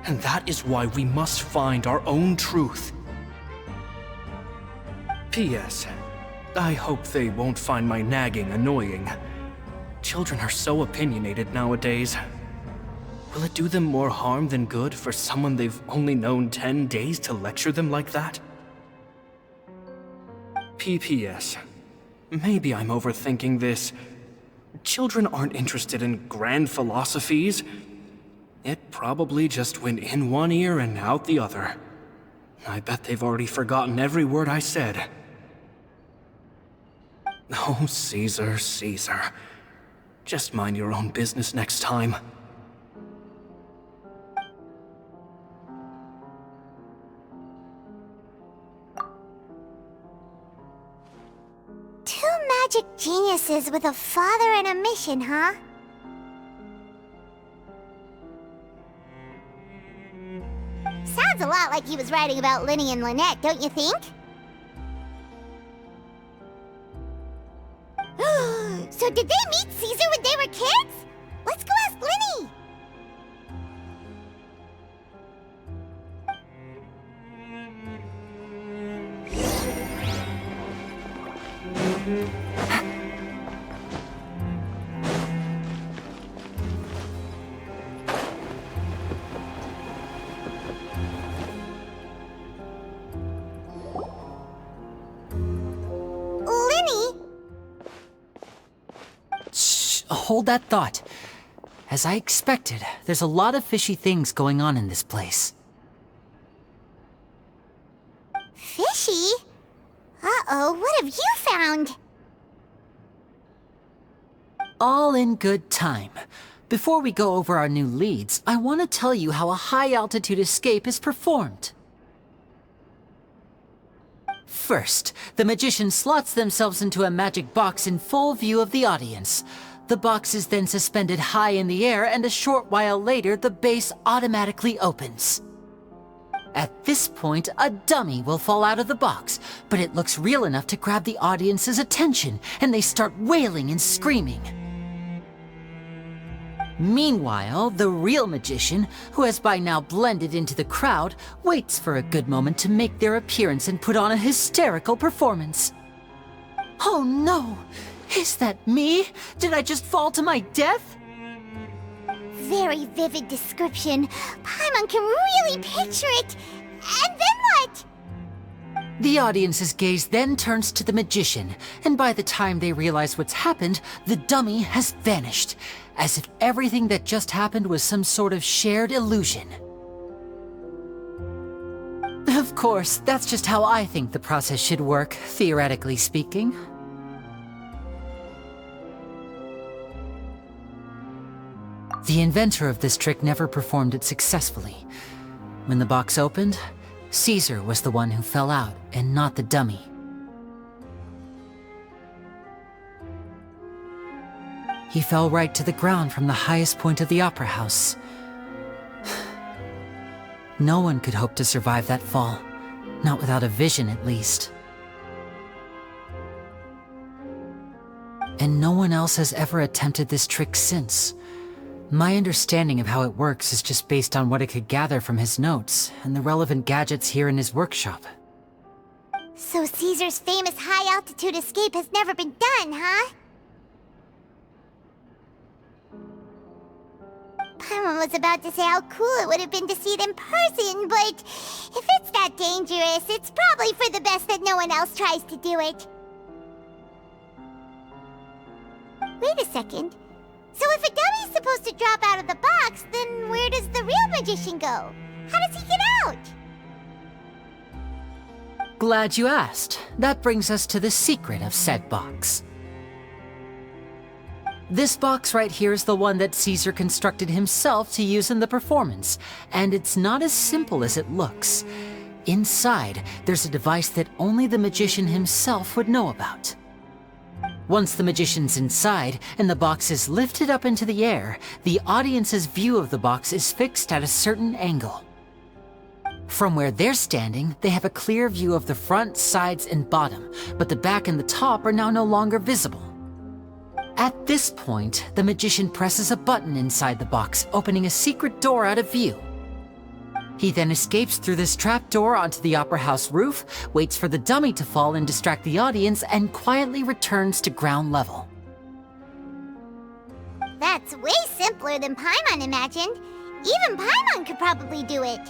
and that is why we must find our own truth. P.S. I hope they won't find my nagging annoying. Children are so opinionated nowadays. Will it do them more harm than good for someone they've only known 10 days to lecture them like that? P.P.S. Maybe I'm overthinking this. Children aren't interested in grand philosophies. It probably just went in one ear and out the other. I bet they've already forgotten every word I said. Oh, Caesar, Caesar. Just mind your own business next time. Two magic geniuses with a father and a mission, huh? Sounds a lot like he was writing about Lini and Lynette, don't you think? So did they meet Caesar when they were kids? Let's go ask Lini! Hold that thought. As I expected, there's a lot of fishy things going on in this place. Fishy? Uh-oh, what have you found? All in good time. Before we go over our new leads, I want to tell you how a high-altitude escape is performed. First, the magician slots themselves into a magic box in full view of the audience. The box is then suspended high in the air, and a short while later, the base automatically opens. At this point, a dummy will fall out of the box, but it looks real enough to grab the audience's attention, and they start wailing and screaming. Meanwhile, the real magician, who has by now blended into the crowd, waits for a good moment to make their appearance and put on a hysterical performance. Oh no! Is that me? Did I just fall to my death? Very vivid description. Paimon can really picture it. And then what? The audience's gaze then turns to the magician, and by the time they realize what's happened, the dummy has vanished, as if everything that just happened was some sort of shared illusion. Of course, that's just how I think the process should work, theoretically speaking. The inventor of this trick never performed it successfully. When the box opened, Caesar was the one who fell out, and not the dummy. He fell right to the ground from the highest point of the opera house. No one could hope to survive that fall, not without a vision at least. And no one else has ever attempted this trick since. My understanding of how it works is just based on what I could gather from his notes and the relevant gadgets here in his workshop. So Caesar's famous high-altitude escape has never been done, huh? Paimon was about to say how cool it would have been to see it in person, but if it's that dangerous, it's probably for the best that no one else tries to do it. Wait a second. So if a dummy's supposed to drop out of the box, then where does the real magician go? How does he get out? Glad you asked. That brings us to the secret of said box. This box right here is the one that Caesar constructed himself to use in the performance, and it's not as simple as it looks. inside, there's a device that only the magician himself would know about. Once the magician's inside and the box is lifted up into the air, the audience's view of the box is fixed at a certain angle. From where they're standing, they have a clear view of the front, sides, and bottom, but the back and the top are now no longer visible. At this point, the magician presses a button inside the box, opening a secret door out of view. He then escapes through this trapdoor onto the opera house roof, waits for the dummy to fall and distract the audience, and quietly returns to ground level. That's way simpler than Paimon imagined. Even Paimon could probably do it.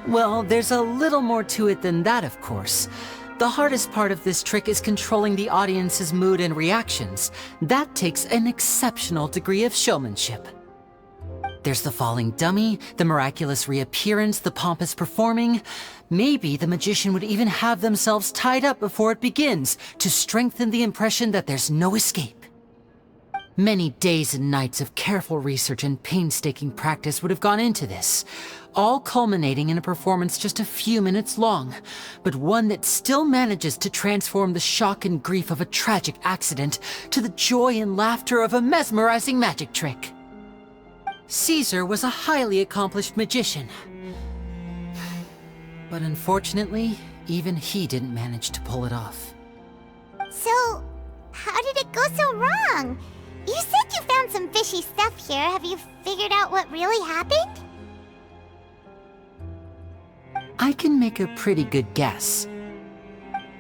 Well, there's a little more to it than that, of course. The hardest part of this trick is controlling the audience's mood and reactions. That takes an exceptional degree of showmanship. There's the falling dummy, the miraculous reappearance, the pompous performing. Maybe the magician would even have themselves tied up before it begins to strengthen the impression that there's no escape. Many days and nights of careful research and painstaking practice would have gone into this, all culminating in a performance just a few minutes long, but one that still manages to transform the shock and grief of a tragic accident to the joy and laughter of a mesmerizing magic trick. Caesar was a highly accomplished magician, but unfortunately, even he didn't manage to pull it off. So, how did it go so wrong? You said you found some fishy stuff here. Have you figured out what really happened? I can make a pretty good guess.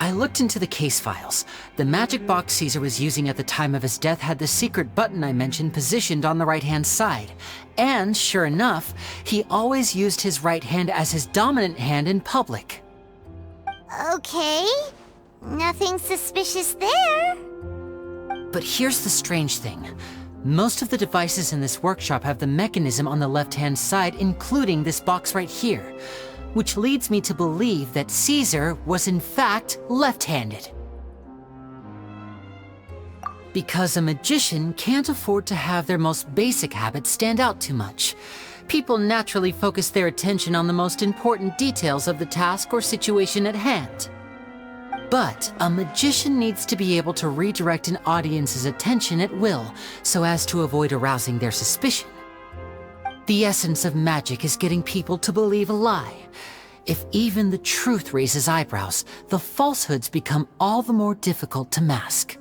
I looked into the case files. The magic box Caesar was using at the time of his death had the secret button I mentioned positioned on the right-hand side. And sure enough, he always used his right hand as his dominant hand in public. Okay. Nothing suspicious there. But here's the strange thing. Most of the devices in this workshop have the mechanism on the left-hand side, including this box right here, which leads me to believe that Caesar was in fact left-handed. Because a magician can't afford to have their most basic habits stand out too much. People naturally focus their attention on the most important details of the task or situation at hand. But a magician needs to be able to redirect an audience's attention at will, so as to avoid arousing their suspicion. The essence of magic is getting people to believe a lie. If even the truth raises eyebrows, the falsehoods become all the more difficult to mask.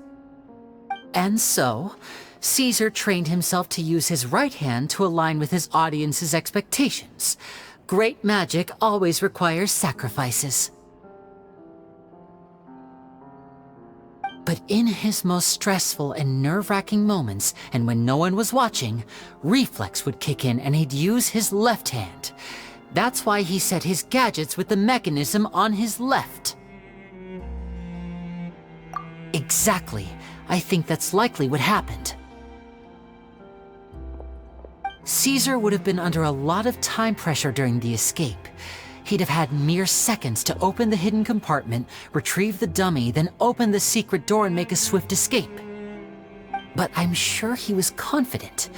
And so, Caesar trained himself to use his right hand to align with his audience's expectations. Great magic always requires sacrifices. But in his most stressful and nerve-wracking moments, and when no one was watching, reflex would kick in and he'd use his left hand. That's why he set his gadgets with the mechanism on his left. Exactly. I think that's likely what happened. Caesar would have been under a lot of time pressure during the escape. He'd have had mere seconds to open the hidden compartment, retrieve the dummy, then open the secret door and make a swift escape. But I'm sure he was confident.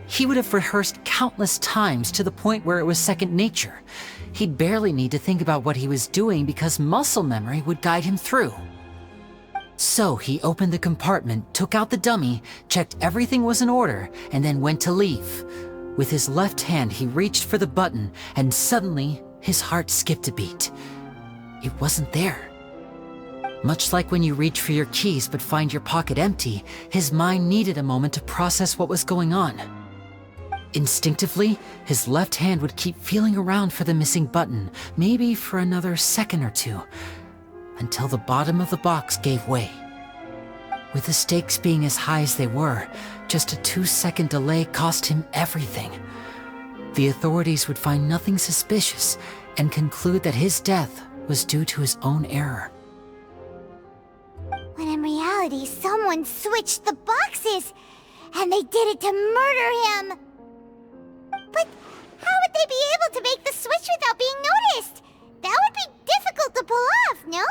He would have rehearsed countless times to the point where it was second nature. He'd barely need to think about what he was doing because muscle memory would guide him through. So he opened the compartment, took out the dummy, checked everything was in order, and then went to leave. With his left hand, he reached for the button, and suddenly, his heart skipped a beat. It wasn't there. Much like when you reach for your keys but find your pocket empty, his mind needed a moment to process what was going on. Instinctively, his left hand would keep feeling around for the missing button, maybe for another second or two, until the bottom of the box gave way. With the stakes being as high as they were, just a 2-second delay cost him everything. The authorities would find nothing suspicious and conclude that his death was due to his own error. When in reality, someone switched the boxes, and they did it to murder him. But how would they be able to make the switch without being noticed? That would be difficult to pull off, no?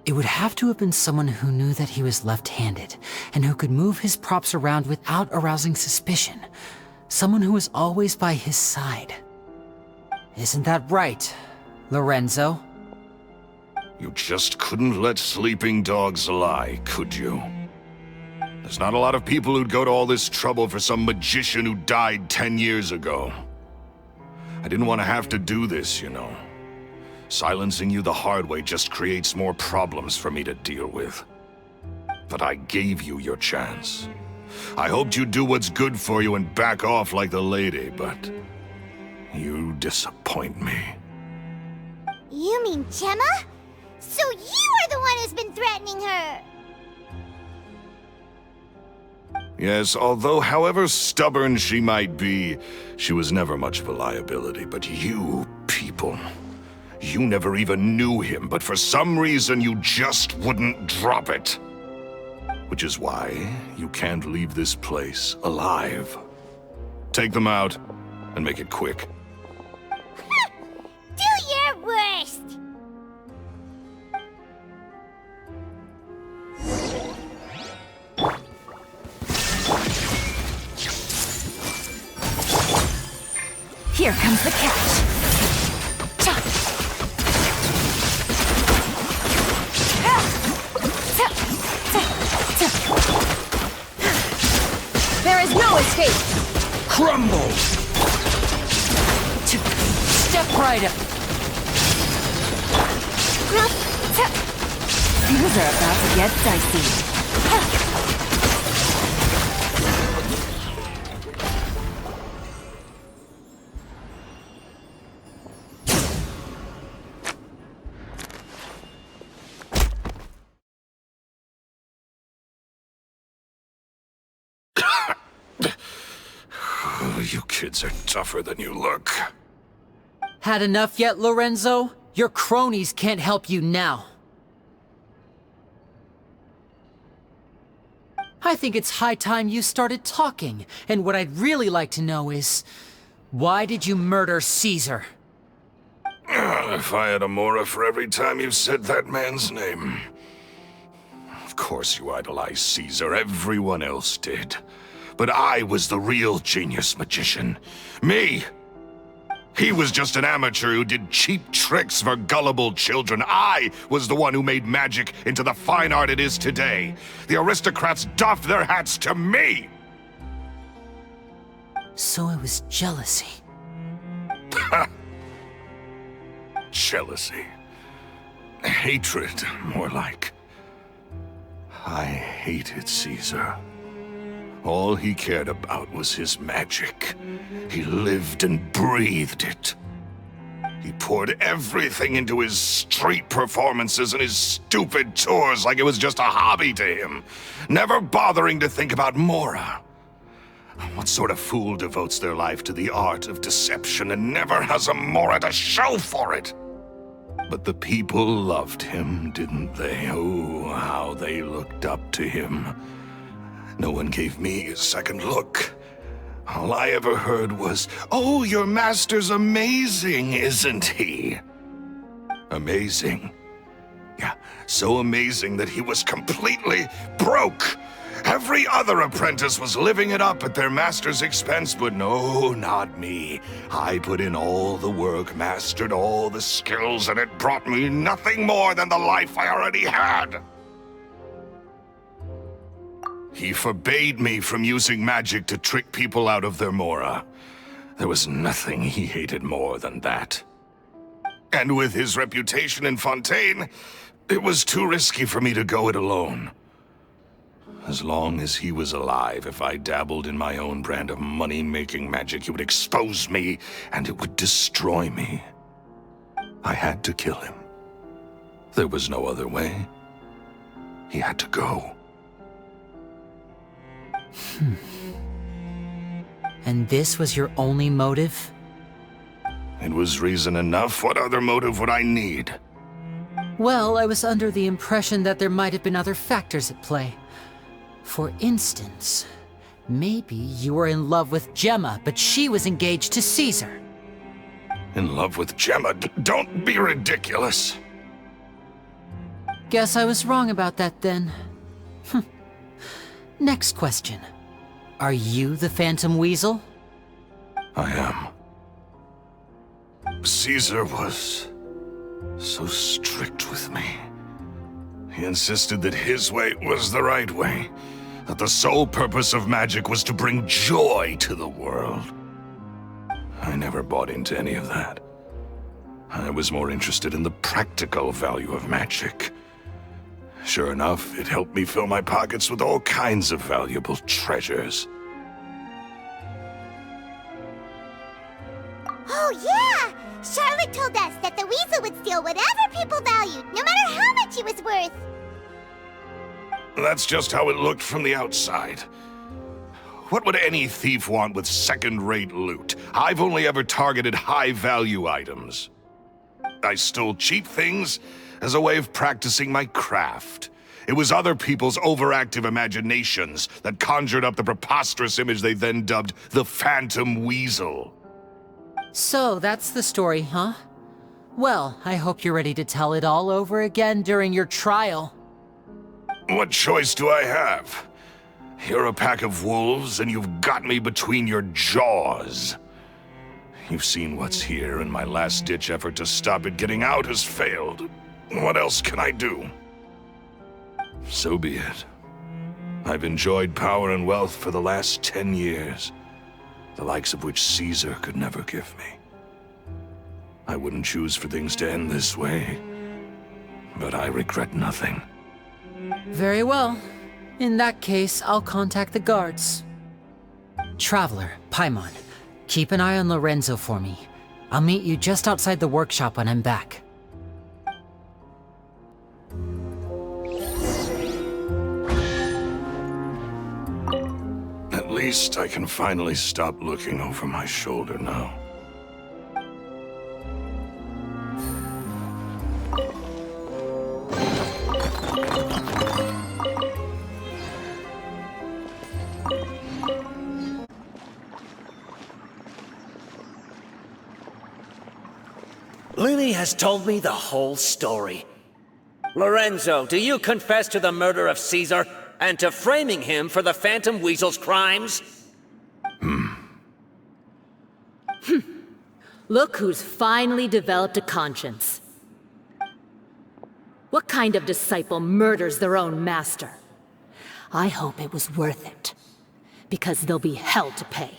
It would have to have been someone who knew that he was left-handed, and who could move his props around without arousing suspicion. Someone who was always by his side. Isn't that right, Lorenzo? You just couldn't let sleeping dogs lie, could you? There's not a lot of people who'd go to all this trouble for some magician who died 10 years ago. I didn't want to have to do this, you know. Silencing you the hard way just creates more problems for me to deal with. But I gave you your chance. I hoped you'd do what's good for you and back off like the lady, but you disappoint me. You mean Gemma? So you are the one who's been threatening her! Yes, although however stubborn she might be, she was never much of a liability. But you people, you never even knew him, but for some reason you just wouldn't drop it. Which is why you can't leave this place alive. Take them out, and make it quick. Do your worst! Here comes the catch. There is no escape! Crumble! Step right up. Things are about to get dicey. You kids are tougher than you look. Had enough yet, Lorenzo? Your cronies can't help you now. I think it's high time you started talking, and what I'd really like to know is, why did you murder Caesar? If I had a mora for every time you said that man's name. Of course you idolized Caesar, everyone else did. But I was the real genius magician. Me! He was just an amateur who did cheap tricks for gullible children. I was the one who made magic into the fine art it is today. The aristocrats doffed their hats to me! So it was jealousy. Jealousy. Hatred, more like. I hated Caesar. All he cared about was his magic. He lived and breathed it. He poured everything into his street performances and his stupid tours like it was just a hobby to him, never bothering to think about Mora. What sort of fool devotes their life to the art of deception and never has a Mora to show for it? But the people loved him, didn't they? Oh, how they looked up to him. No one gave me a second look. All I ever heard was, "Oh, your master's amazing, isn't he?" Amazing? Yeah, so amazing that he was completely broke. Every other apprentice was living it up at their master's expense, but no, not me. I put in all the work, mastered all the skills, and it brought me nothing more than the life I already had. He forbade me from using magic to trick people out of their Mora. There was nothing he hated more than that. And with his reputation in Fontaine, it was too risky for me to go it alone. As long as he was alive, if I dabbled in my own brand of money-making magic, he would expose me, and it would destroy me. I had to kill him. There was no other way. He had to go. And this was your only motive? It was reason enough. What other motive would I need? Well, I was under the impression that there might have been other factors at play. For instance, maybe you were in love with Gemma, but she was engaged to Caesar. In love with Gemma? Don't be ridiculous. Guess I was wrong about that then. Next question. Are you the Phantom Weasel? I am. Caesar was so strict with me. He insisted that his way was the right way, that the sole purpose of magic was to bring joy to the world. I never bought into any of that. I was more interested in the practical value of magic. Sure enough, it helped me fill my pockets with all kinds of valuable treasures. Oh, yeah! Charlotte told us that the weasel would steal whatever people valued, no matter how much it was worth. That's just how it looked from the outside. What would any thief want with second-rate loot? I've only ever targeted high-value items. I stole cheap things as a way of practicing my craft. It was other people's overactive imaginations that conjured up the preposterous image they then dubbed the Phantom Weasel. So, that's the story, huh? Well, I hope you're ready to tell it all over again during your trial. What choice do I have? You're a pack of wolves, and you've got me between your jaws. You've seen what's here, and my last-ditch effort to stop it getting out has failed. What else can I do? So be it. I've enjoyed power and wealth for the last 10 years. The likes of which Caesar could never give me. I wouldn't choose for things to end this way, but I regret nothing. Very well. In that case, I'll contact the guards. Traveler, Paimon, keep an eye on Lorenzo for me. I'll meet you just outside the workshop when I'm back. At least I can finally stop looking over my shoulder now. Lini has told me the whole story. Lorenzo, do you confess to the murder of Caesar and to framing him for the Phantom Weasel's crimes? Look who's finally developed a conscience. What kind of disciple murders their own master? I hope it was worth it, because there'll be hell to pay.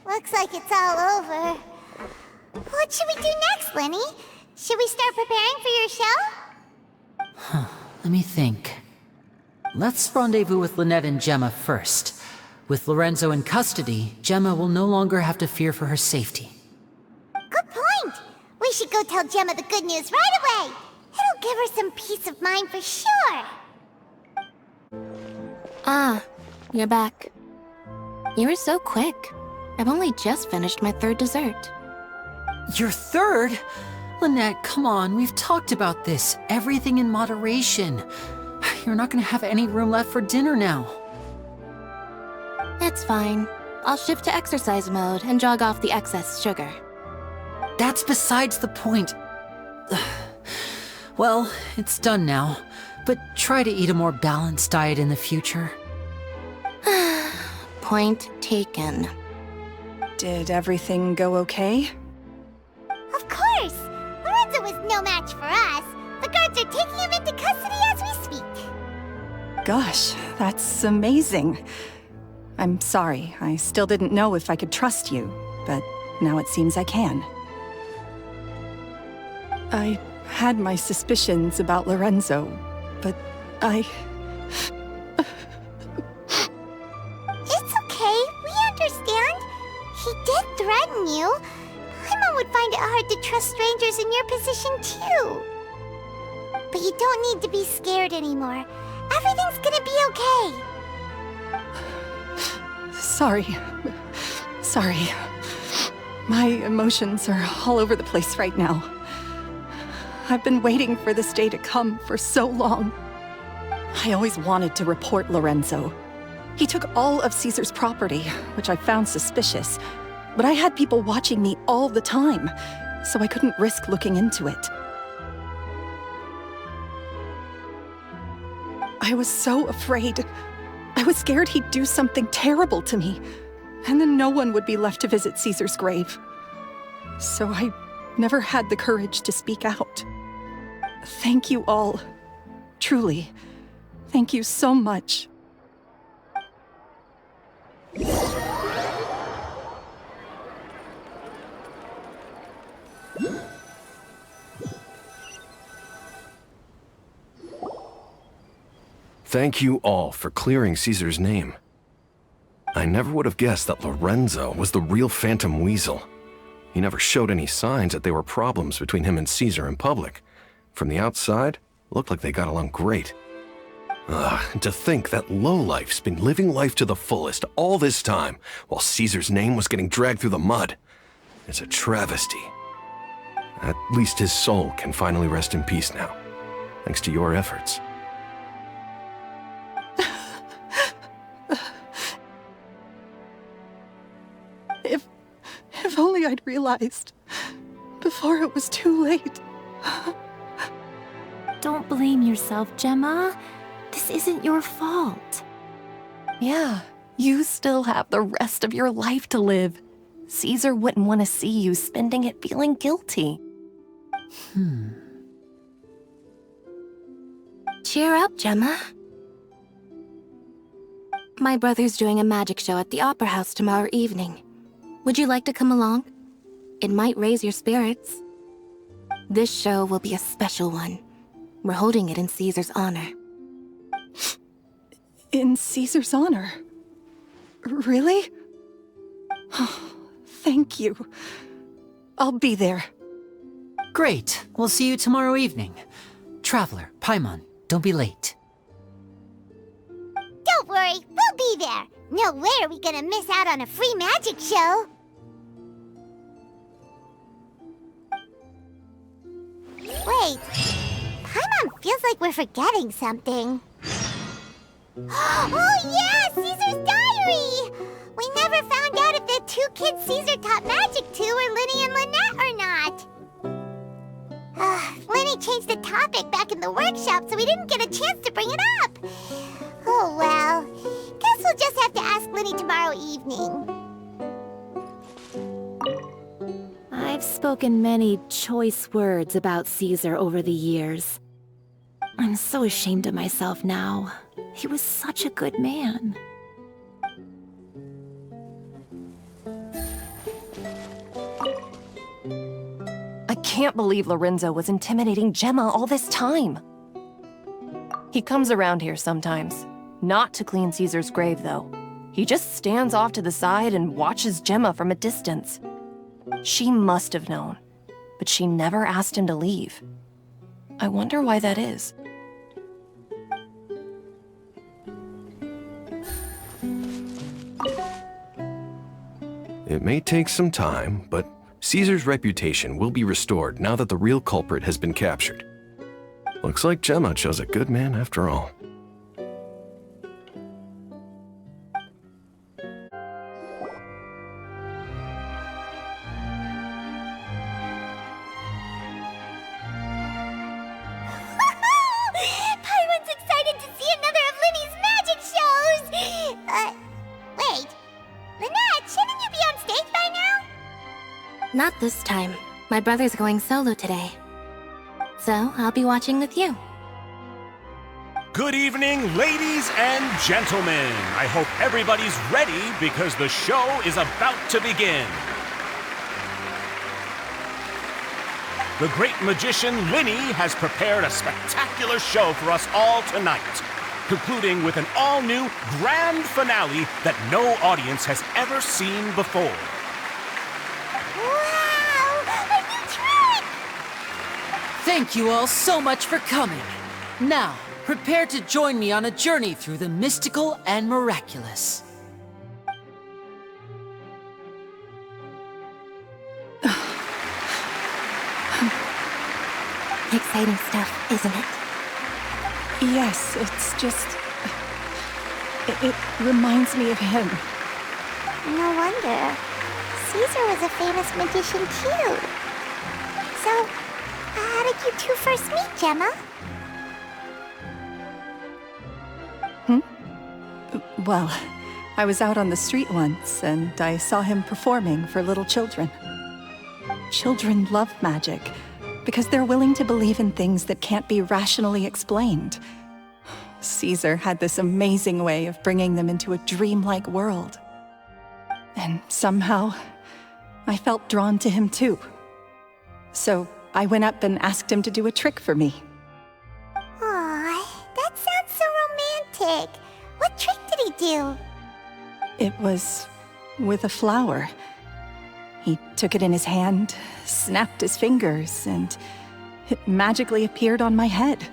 Looks like it's all over. What should we do next, Lini? Should we start preparing for your show? Let me think. Let's rendezvous with Lynette and Gemma first. With Lorenzo in custody, Gemma will no longer have to fear for her safety. Good point! We should go tell Gemma the good news right away! It'll give her some peace of mind for sure! Ah, you're back. You were so quick. I've only just finished my third dessert. Your third? Lynette, come on, we've talked about this. Everything in moderation. You're not gonna have any room left for dinner now. It's fine. I'll shift to exercise mode and jog off the excess sugar. That's besides the point. Well, it's done now, but try to eat a more balanced diet in the future. Point taken. Did everything go okay? Of course! Lorenzo was no match for us. The guards are taking him into custody as we speak. Gosh, that's amazing. I'm sorry, I still didn't know if I could trust you, but now it seems I can. I had my suspicions about Lorenzo, but It's okay, we understand. He did threaten you. Paimon would find it hard to trust strangers in your position too. But you don't need to be scared anymore. Everything's gonna be okay. Sorry. My emotions are all over the place right now. I've been waiting for this day to come for so long. I always wanted to report Lorenzo. He took all of Caesar's property, which I found suspicious, but I had people watching me all the time, so I couldn't risk looking into it. I was so afraid. I was scared he'd do something terrible to me, and then no one would be left to visit Caesar's grave. So I never had the courage to speak out. Thank you all. Truly. Thank you so much. Thank you all for clearing Caesar's name. I never would have guessed that Lorenzo was the real Phantom Weasel. He never showed any signs that there were problems between him and Caesar in public. From the outside, it looked like they got along great. And to think that lowlife's been living life to the fullest all this time, while Caesar's name was getting dragged through the mud. It's a travesty. At least his soul can finally rest in peace now, thanks to your efforts. If only I'd realized before it was too late. Don't blame yourself, Gemma. This isn't your fault. Yeah, you still have the rest of your life to live. Caesar wouldn't want to see you spending it feeling guilty. Cheer up, Gemma. My brother's doing a magic show at the Opera House tomorrow evening. Would you like to come along? It might raise your spirits. This show will be a special one. We're holding it in Caesar's honor. In Caesar's honor? Really? Thank you. I'll be there. Great. We'll see you tomorrow evening. Traveler, Paimon, don't be late. Don't worry, we'll be there. No way are we gonna miss out on a free magic show. Wait, Paimon feels like we're forgetting something. Oh yeah, Caesar's diary! We never found out if the two kids Caesar taught magic to were Lini and Lynette or not. Lini changed the topic back in the workshop, so we didn't get a chance to bring it up. Oh well, guess we'll just have to ask Lini tomorrow evening. I've spoken many choice words about Caesar over the years. I'm so ashamed of myself now. He was such a good man. I can't believe Lorenzo was intimidating Gemma all this time. He comes around here sometimes. Not to clean Caesar's grave, though. He just stands off to the side and watches Gemma from a distance. She must have known, but she never asked him to leave. I wonder why that is. It may take some time, but Caesar's reputation will be restored now that the real culprit has been captured. Looks like Gemma chose a good man after all. Paimon's excited to see another of Lini's magic shows! Wait. Lynette, shouldn't you be on stage by now? Not this time. My brother's going solo today. So, I'll be watching with you. Good evening, ladies and gentlemen. I hope everybody's ready because the show is about to begin. The great magician Lini has prepared a spectacular show for us all tonight, concluding with an all-new grand finale that no audience has ever seen before. Wow! A new trick! Thank you all so much for coming. Now, prepare to join me on a journey through the mystical and miraculous. Exciting stuff, isn't it? Yes, it's just... It reminds me of him. No wonder. Caesar was a famous magician too. So, how did you two first meet, Gemma? Well, I was out on the street once, and I saw him performing for little children. Children love magic, because they're willing to believe in things that can't be rationally explained. Caesar had this amazing way of bringing them into a dreamlike world. And somehow, I felt drawn to him too. So I went up and asked him to do a trick for me. Aw, that sounds so romantic. What trick did he do? It was with a flower. He took it in his hand, snapped his fingers, and it magically appeared on my head.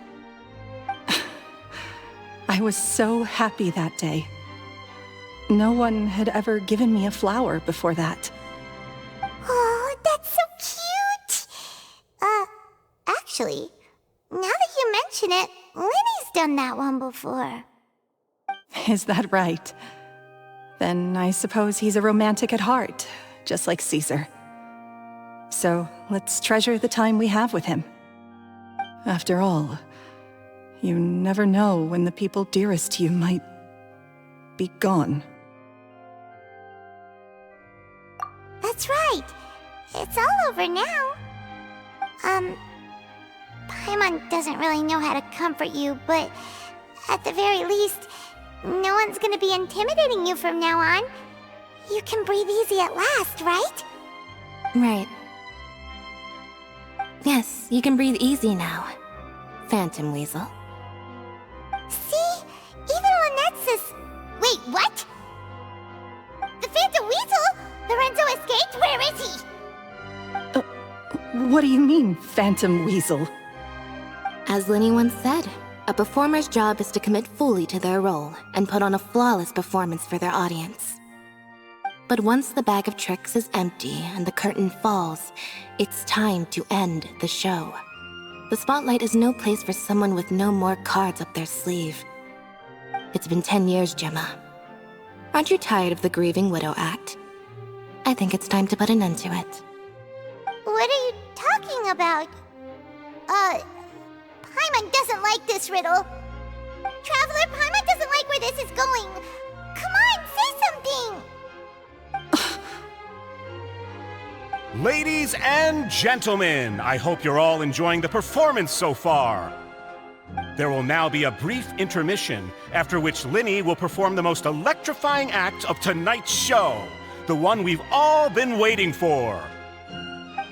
I was so happy that day. No one had ever given me a flower before that. Oh, that's so cute! Actually, now that you mention it, Lini's done that one before. Is that right? Then I suppose he's a romantic at heart, just like Caesar. So let's treasure the time we have with him. After all, you never know when the people dearest to you might be gone. That's right. It's all over now. Paimon doesn't really know how to comfort you, but at the very least, no one's gonna be intimidating you from now on. You can breathe easy at last, right? Right. Yes, you can breathe easy now, Phantom Weasel. See? Even Lynette says... Wait, what? The Phantom Weasel? Lorenzo escaped? Where is he? What do you mean, Phantom Weasel? As Lini once said, a performer's job is to commit fully to their role and put on a flawless performance for their audience. But once the bag of tricks is empty and the curtain falls, it's time to end the show. The spotlight is no place for someone with no more cards up their sleeve. It's been 10 years, Gemma. Aren't you tired of the grieving widow act? I think it's time to put an end to it. What are you talking about? Paimon doesn't like this riddle. Traveler, Paimon doesn't like where this is going. Come on, say something! Ladies and gentlemen, I hope you're all enjoying the performance so far. There will now be a brief intermission, after which Lini will perform the most electrifying act of tonight's show, the one we've all been waiting for.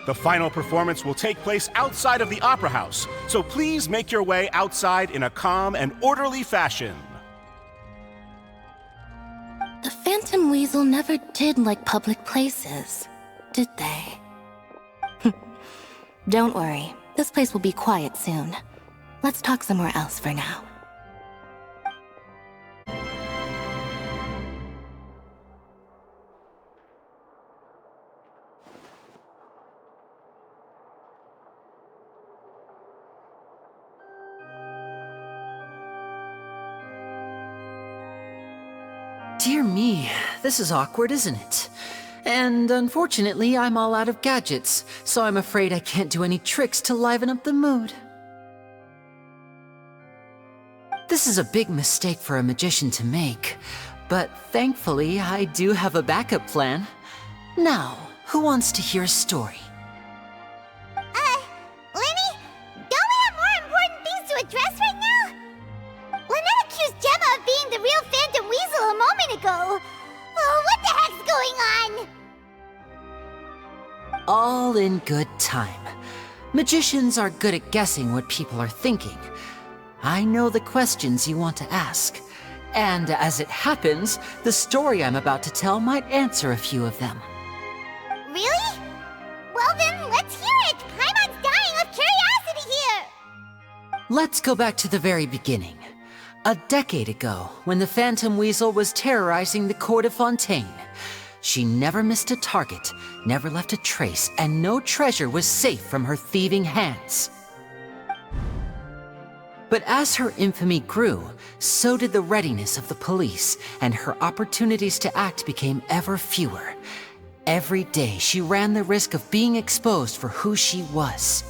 The final performance will take place outside of the Opera House, so please make your way outside in a calm and orderly fashion. The Phantom Weasel never did like public places, did they? Don't worry, this place will be quiet soon. Let's talk somewhere else for now. Dear me, this is awkward, isn't it? And unfortunately, I'm all out of gadgets, so I'm afraid I can't do any tricks to liven up the mood. This is a big mistake for a magician to make, but thankfully, I do have a backup plan. Now, who wants to hear a story? Lini? Don't we have more important things to address right now? Lynette accused Gemma of being the real Phantom Weasel a moment ago. Oh, what the heck's going on? All in good time. Magicians are good at guessing what people are thinking. I know the questions you want to ask. And as it happens, the story I'm about to tell might answer a few of them. Really? Well then, let's hear it! Paimon's dying of curiosity here! Let's go back to the very beginning. A decade ago, when the Phantom Weasel was terrorizing the court of Fontaine. She never missed a target, never left a trace, and no treasure was safe from her thieving hands. But as her infamy grew, so did the readiness of the police, and her opportunities to act became ever fewer. Every day, she ran the risk of being exposed for who she was.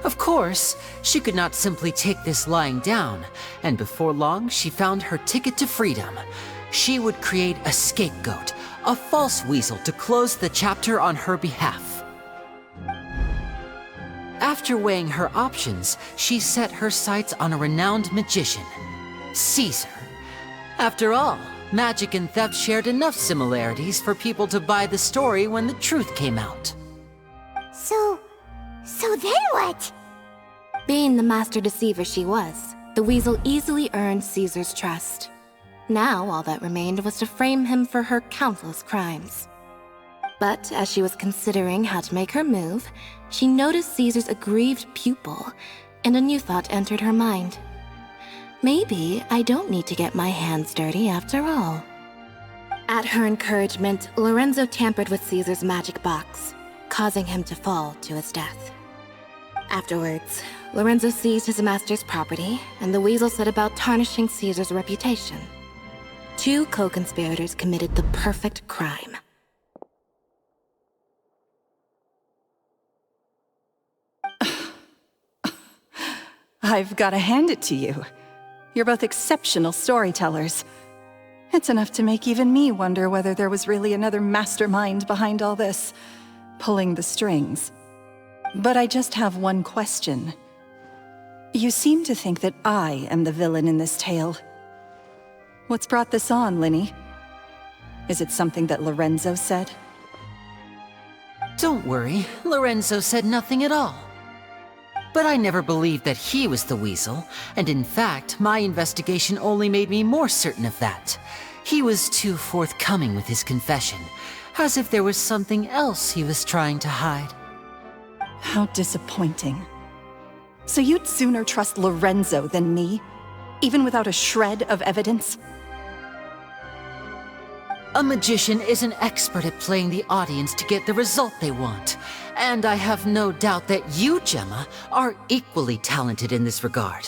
Of course, she could not simply take this lying down, and before long, she found her ticket to freedom. She would create a scapegoat, a false weasel to close the chapter on her behalf. After weighing her options, she set her sights on a renowned magician, Caesar. After all, magic and theft shared enough similarities for people to buy the story when the truth came out. So then what? Being the master deceiver she was, the weasel easily earned Caesar's trust. Now all that remained was to frame him for her countless crimes. But as she was considering how to make her move, she noticed Caesar's aggrieved pupil, and a new thought entered her mind. Maybe I don't need to get my hands dirty after all. At her encouragement, Lorenzo tampered with Caesar's magic box, causing him to fall to his death. Afterwards, Lorenzo seized his master's property, and the weasel set about tarnishing Caesar's reputation. Two co-conspirators committed the perfect crime. I've got to hand it to you. You're both exceptional storytellers. It's enough to make even me wonder whether there was really another mastermind behind all this, pulling the strings. But I just have one question. You seem to think that I am the villain in this tale. What's brought this on, Lini? Is it something that Lorenzo said? Don't worry, Lorenzo said nothing at all. But I never believed that he was the weasel, and in fact, my investigation only made me more certain of that. He was too forthcoming with his confession, as if there was something else he was trying to hide. How disappointing. So you'd sooner trust Lorenzo than me, even without a shred of evidence? A magician is an expert at playing the audience to get the result they want. And I have no doubt that you, Gemma, are equally talented in this regard.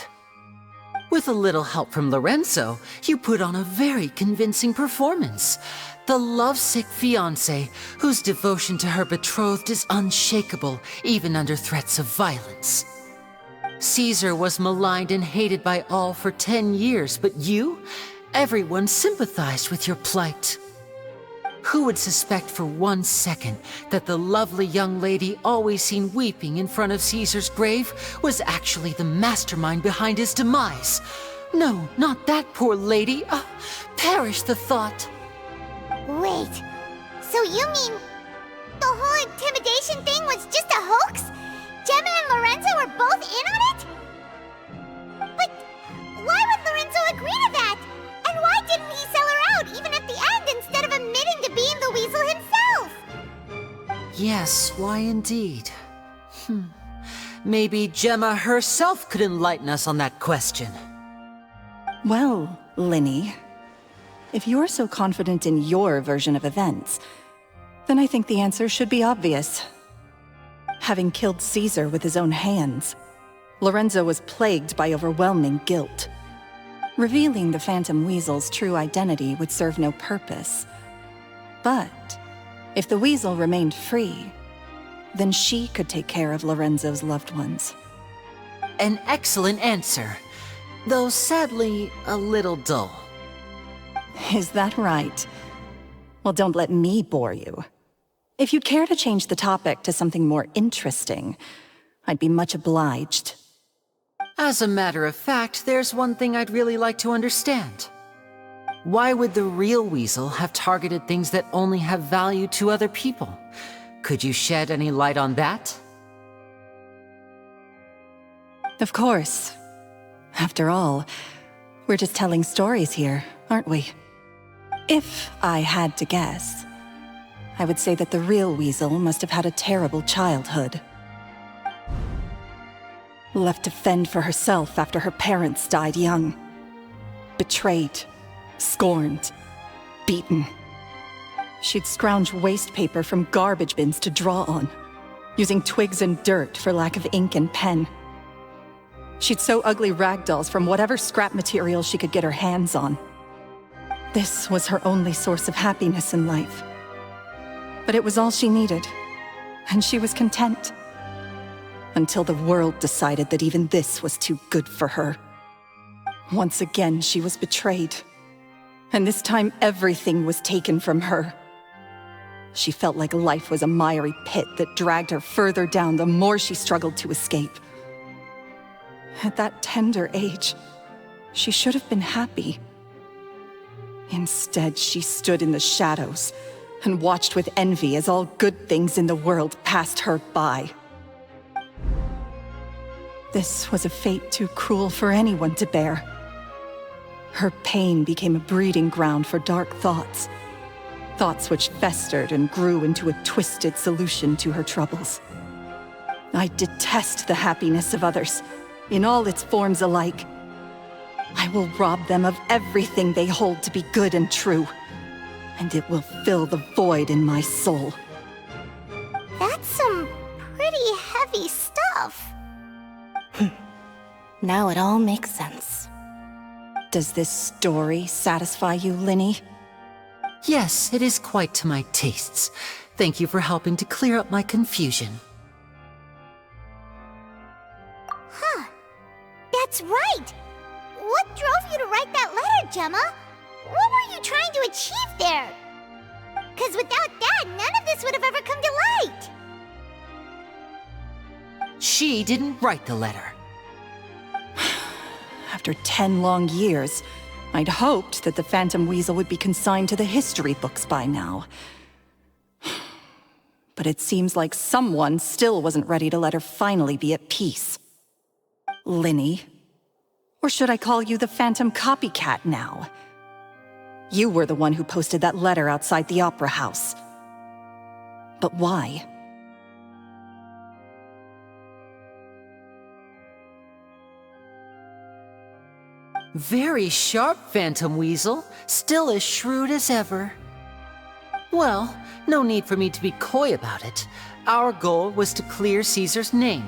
With a little help from Lorenzo, you put on a very convincing performance. The lovesick fiancé, whose devotion to her betrothed is unshakable, even under threats of violence. Caesar was maligned and hated by all for 10 years, but you? Everyone sympathized with your plight. Who would suspect for 1 second that the lovely young lady always seen weeping in front of Caesar's grave was actually the mastermind behind his demise? No, not that poor lady. Perish the thought. Wait, so you mean the whole intimidation thing was just a hoax? Gemma and Lorenzo were both in on it? But why would Lorenzo agree to that? And why didn't he sell her out even at the end instead of admitting to being the weasel himself? Yes, why indeed? Maybe Gemma herself could enlighten us on that question. Well, Lini, if you're so confident in your version of events, then I think the answer should be obvious. Having killed Caesar with his own hands, Lorenzo was plagued by overwhelming guilt. Revealing the Phantom Weasel's true identity would serve no purpose. But if the Weasel remained free, then she could take care of Lorenzo's loved ones. An excellent answer, though sadly a little dull. Is that right? Well, don't let me bore you. If you'd care to change the topic to something more interesting, I'd be much obliged. As a matter of fact, there's one thing I'd really like to understand. Why would the real weasel have targeted things that only have value to other people? Could you shed any light on that? Of course. After all, we're just telling stories here, aren't we? If I had to guess, I would say that the real weasel must have had a terrible childhood. Left to fend for herself after her parents died young. Betrayed, scorned, beaten. She'd scrounge waste paper from garbage bins to draw on, using twigs and dirt for lack of ink and pen. She'd sew ugly rag dolls from whatever scrap material she could get her hands on. This was her only source of happiness in life. But it was all she needed, and she was content. Until the world decided that even this was too good for her. Once again, she was betrayed. And this time, everything was taken from her. She felt like life was a miry pit that dragged her further down the more she struggled to escape. At that tender age, she should have been happy. Instead, she stood in the shadows and watched with envy as all good things in the world passed her by. This was a fate too cruel for anyone to bear. Her pain became a breeding ground for dark thoughts. Thoughts which festered and grew into a twisted solution to her troubles. I detest the happiness of others, in all its forms alike. I will rob them of everything they hold to be good and true, and it will fill the void in my soul. That's some pretty heavy stuff. Now it all makes sense. Does this story satisfy you, Lini? Yes, it is quite to my tastes. Thank you for helping to clear up my confusion. Huh. That's right! What drove you to write that letter, Gemma? What were you trying to achieve there? 'Cause without that, none of this would have ever come to light. She didn't write the letter. After 10 long years, I'd hoped that the Phantom Weasel would be consigned to the history books by now. But it seems like someone still wasn't ready to let her finally be at peace. Lini? Or should I call you the Phantom Copycat now? You were the one who posted that letter outside the Opera House. But why? Very sharp, Phantom Weasel. Still as shrewd as ever. Well, no need for me to be coy about it. Our goal was to clear Caesar's name.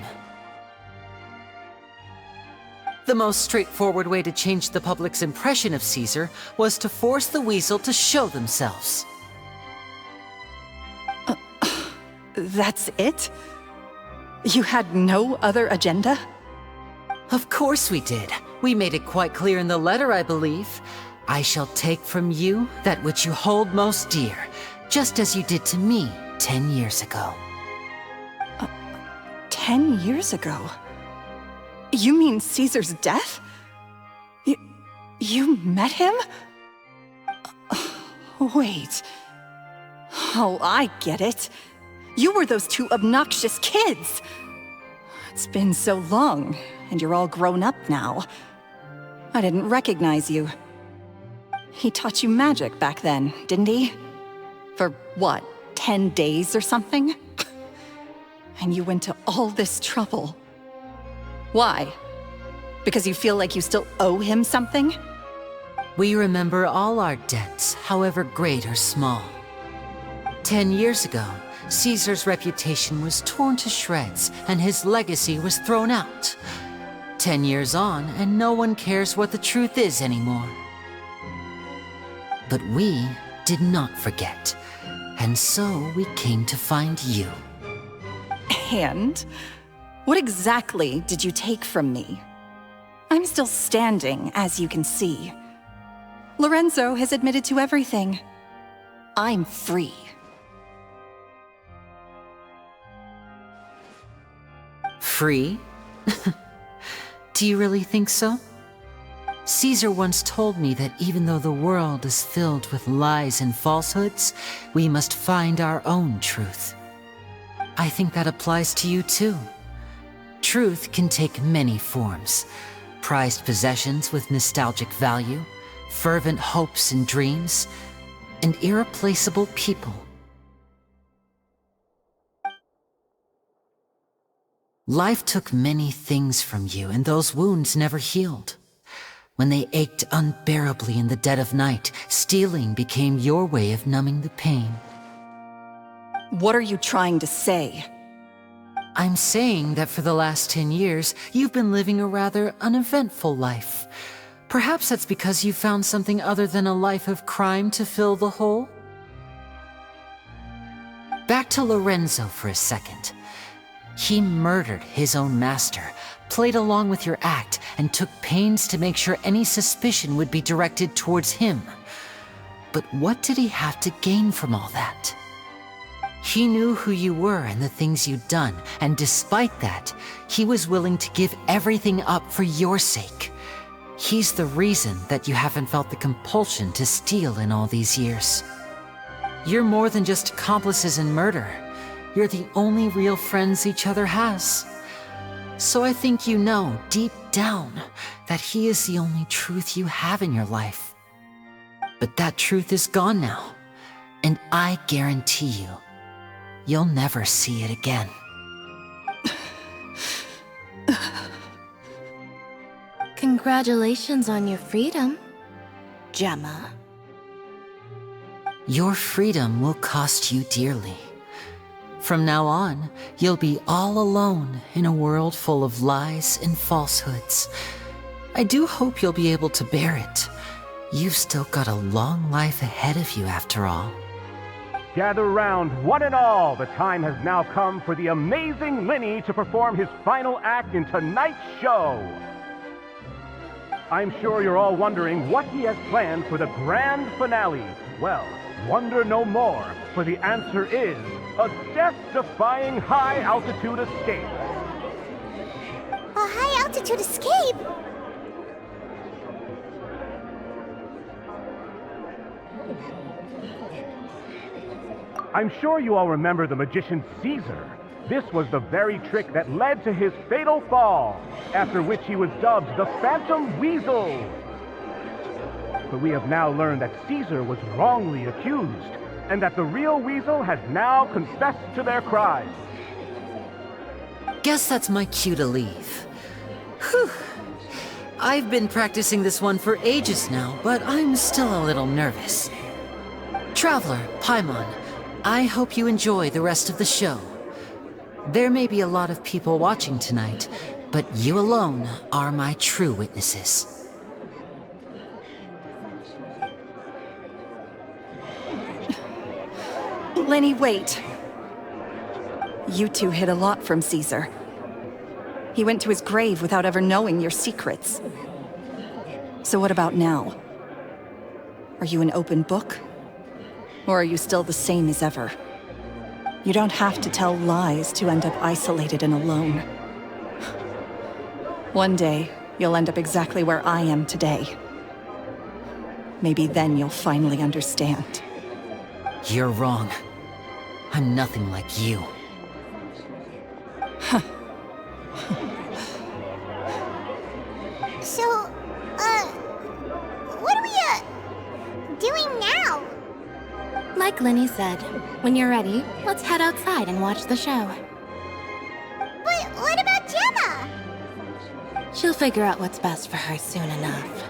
The most straightforward way to change the public's impression of Caesar was to force the Weasel to show themselves. That's it? You had no other agenda? Of course we did. We made it quite clear in the letter, I believe. I shall take from you that which you hold most dear, just as you did to me 10 years ago. 10 years ago? You mean Caesar's death? You met him? Wait. Oh, I get it. You were those two obnoxious kids. It's been so long, and you're all grown up now. I didn't recognize you. He taught you magic back then, didn't he? For what, 10 days or something? And you went to all this trouble. Why? Because you feel like you still owe him something? We remember all our debts, however great or small. 10 years ago, Caesar's reputation was torn to shreds, and his legacy was thrown out. 10 years on, and no one cares what the truth is anymore. But we did not forget, and so we came to find you. And? What exactly did you take from me? I'm still standing, as you can see. Lorenzo has admitted to everything. I'm free. Free? Do you really think so? Caesar once told me that even though the world is filled with lies and falsehoods, we must find our own truth. I think that applies to you too. Truth can take many forms. Prized possessions with nostalgic value, fervent hopes and dreams, and irreplaceable people. Life took many things from you, and those wounds never healed. When they ached unbearably in the dead of night, stealing became your way of numbing the pain. What are you trying to say? I'm saying that for the last 10 years, you've been living a rather uneventful life. Perhaps that's because you found something other than a life of crime to fill the hole? Back to Lorenzo for a second. He murdered his own master, played along with your act, and took pains to make sure any suspicion would be directed towards him. But what did he have to gain from all that? He knew who you were and the things you'd done, and despite that, he was willing to give everything up for your sake. He's the reason that you haven't felt the compulsion to steal in all these years. You're more than just accomplices in murder. You're the only real friends each other has. So I think you know, deep down, that he is the only truth you have in your life. But that truth is gone now, and I guarantee you, you'll never see it again. Congratulations on your freedom, Gemma. Your freedom will cost you dearly. From now on, you'll be all alone in a world full of lies and falsehoods. I do hope you'll be able to bear it. You've still got a long life ahead of you after all. Gather round, one and all. The time has now come for the amazing Lini to perform his final act in tonight's show. I'm sure you're all wondering what he has planned for the grand finale. Well, wonder no more, for the answer is a death-defying high-altitude escape. A high-altitude escape? I'm sure you all remember the magician Caesar. This was the very trick that led to his fatal fall, after which he was dubbed the Phantom Weasel. But we have now learned that Caesar was wrongly accused, and that the real Weasel has now confessed to their crimes. Guess that's my cue to leave. Whew. I've been practicing this one for ages now, but I'm still a little nervous. Traveler, Paimon, I hope you enjoy the rest of the show. There may be a lot of people watching tonight, but you alone are my true witnesses. Lini, wait. You two hid a lot from Caesar. He went to his grave without ever knowing your secrets. So what about now? Are you an open book? Or are you still the same as ever? You don't have to tell lies to end up isolated and alone. One day, you'll end up exactly where I am today. Maybe then you'll finally understand. You're wrong. I'm nothing like you. So, what are we, doing now? Like Lini said, when you're ready, let's head outside and watch the show. But what about Gemma? She'll figure out what's best for her soon enough.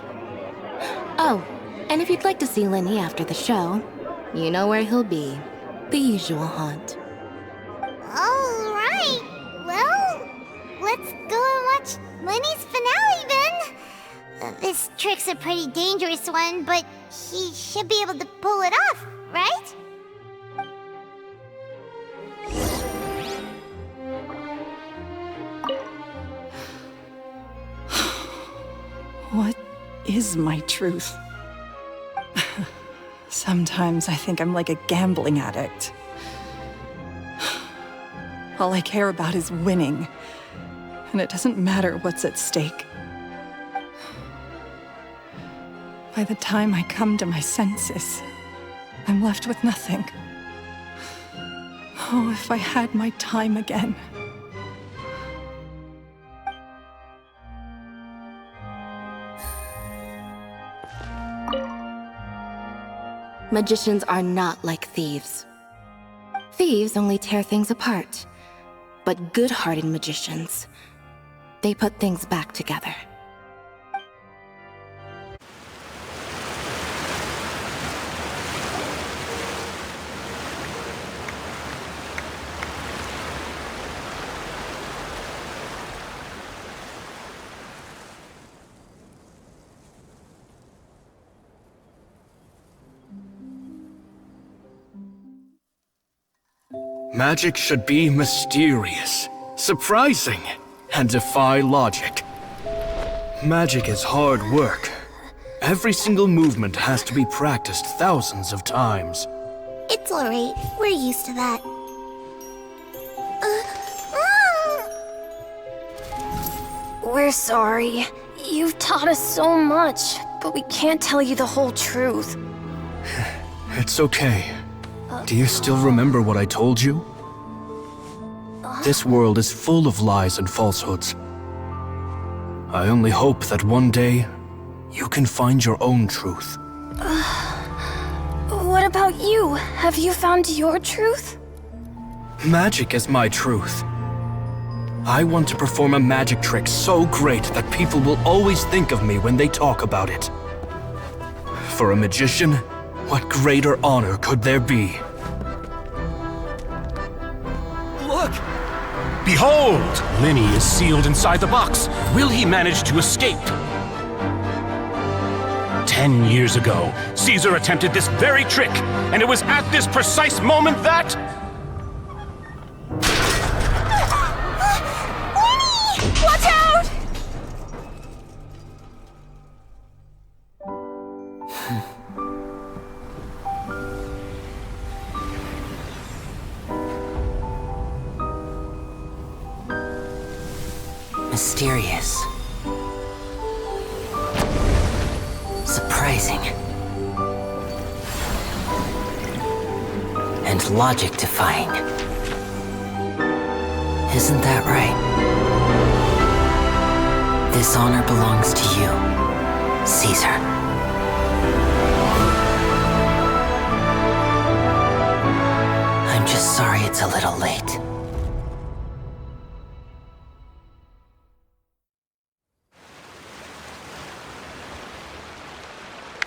Oh, and if you'd like to see Lini after the show, you know where he'll be. The usual haunt. All right. Well, let's go and watch Lini's finale then. This trick's a pretty dangerous one, but he should be able to pull it off, right? What is my truth? Sometimes I think I'm like a gambling addict. All I care about is winning, and it doesn't matter what's at stake. By the time I come to my senses, I'm left with nothing. Oh, if I had my time again. Magicians are not like thieves. Thieves only tear things apart. But good-hearted magicians, they put things back together. Magic should be mysterious. surprising, and defy logic. Magic is hard work. Every single movement has to be practiced thousands of times. It's alright. We're used to that. We're sorry. You've taught us so much, but we can't tell you the whole truth. It's okay. Do you still remember what I told you? This world is full of lies and falsehoods. I only hope that one day, you can find your own truth. What about you? Have you found your truth? Magic is my truth. I want to perform a magic trick so great that people will always think of me when they talk about it. For a magician, what greater honor could there be? Look! Behold! Lini is sealed inside the box. Will he manage to escape? 10 years ago, Caesar attempted this very trick, and it was at this precise moment that... Watch out! Mysterious. Surprising. And logic-defying. Isn't that right? This honor belongs to you, Caesar. I'm just sorry it's a little late.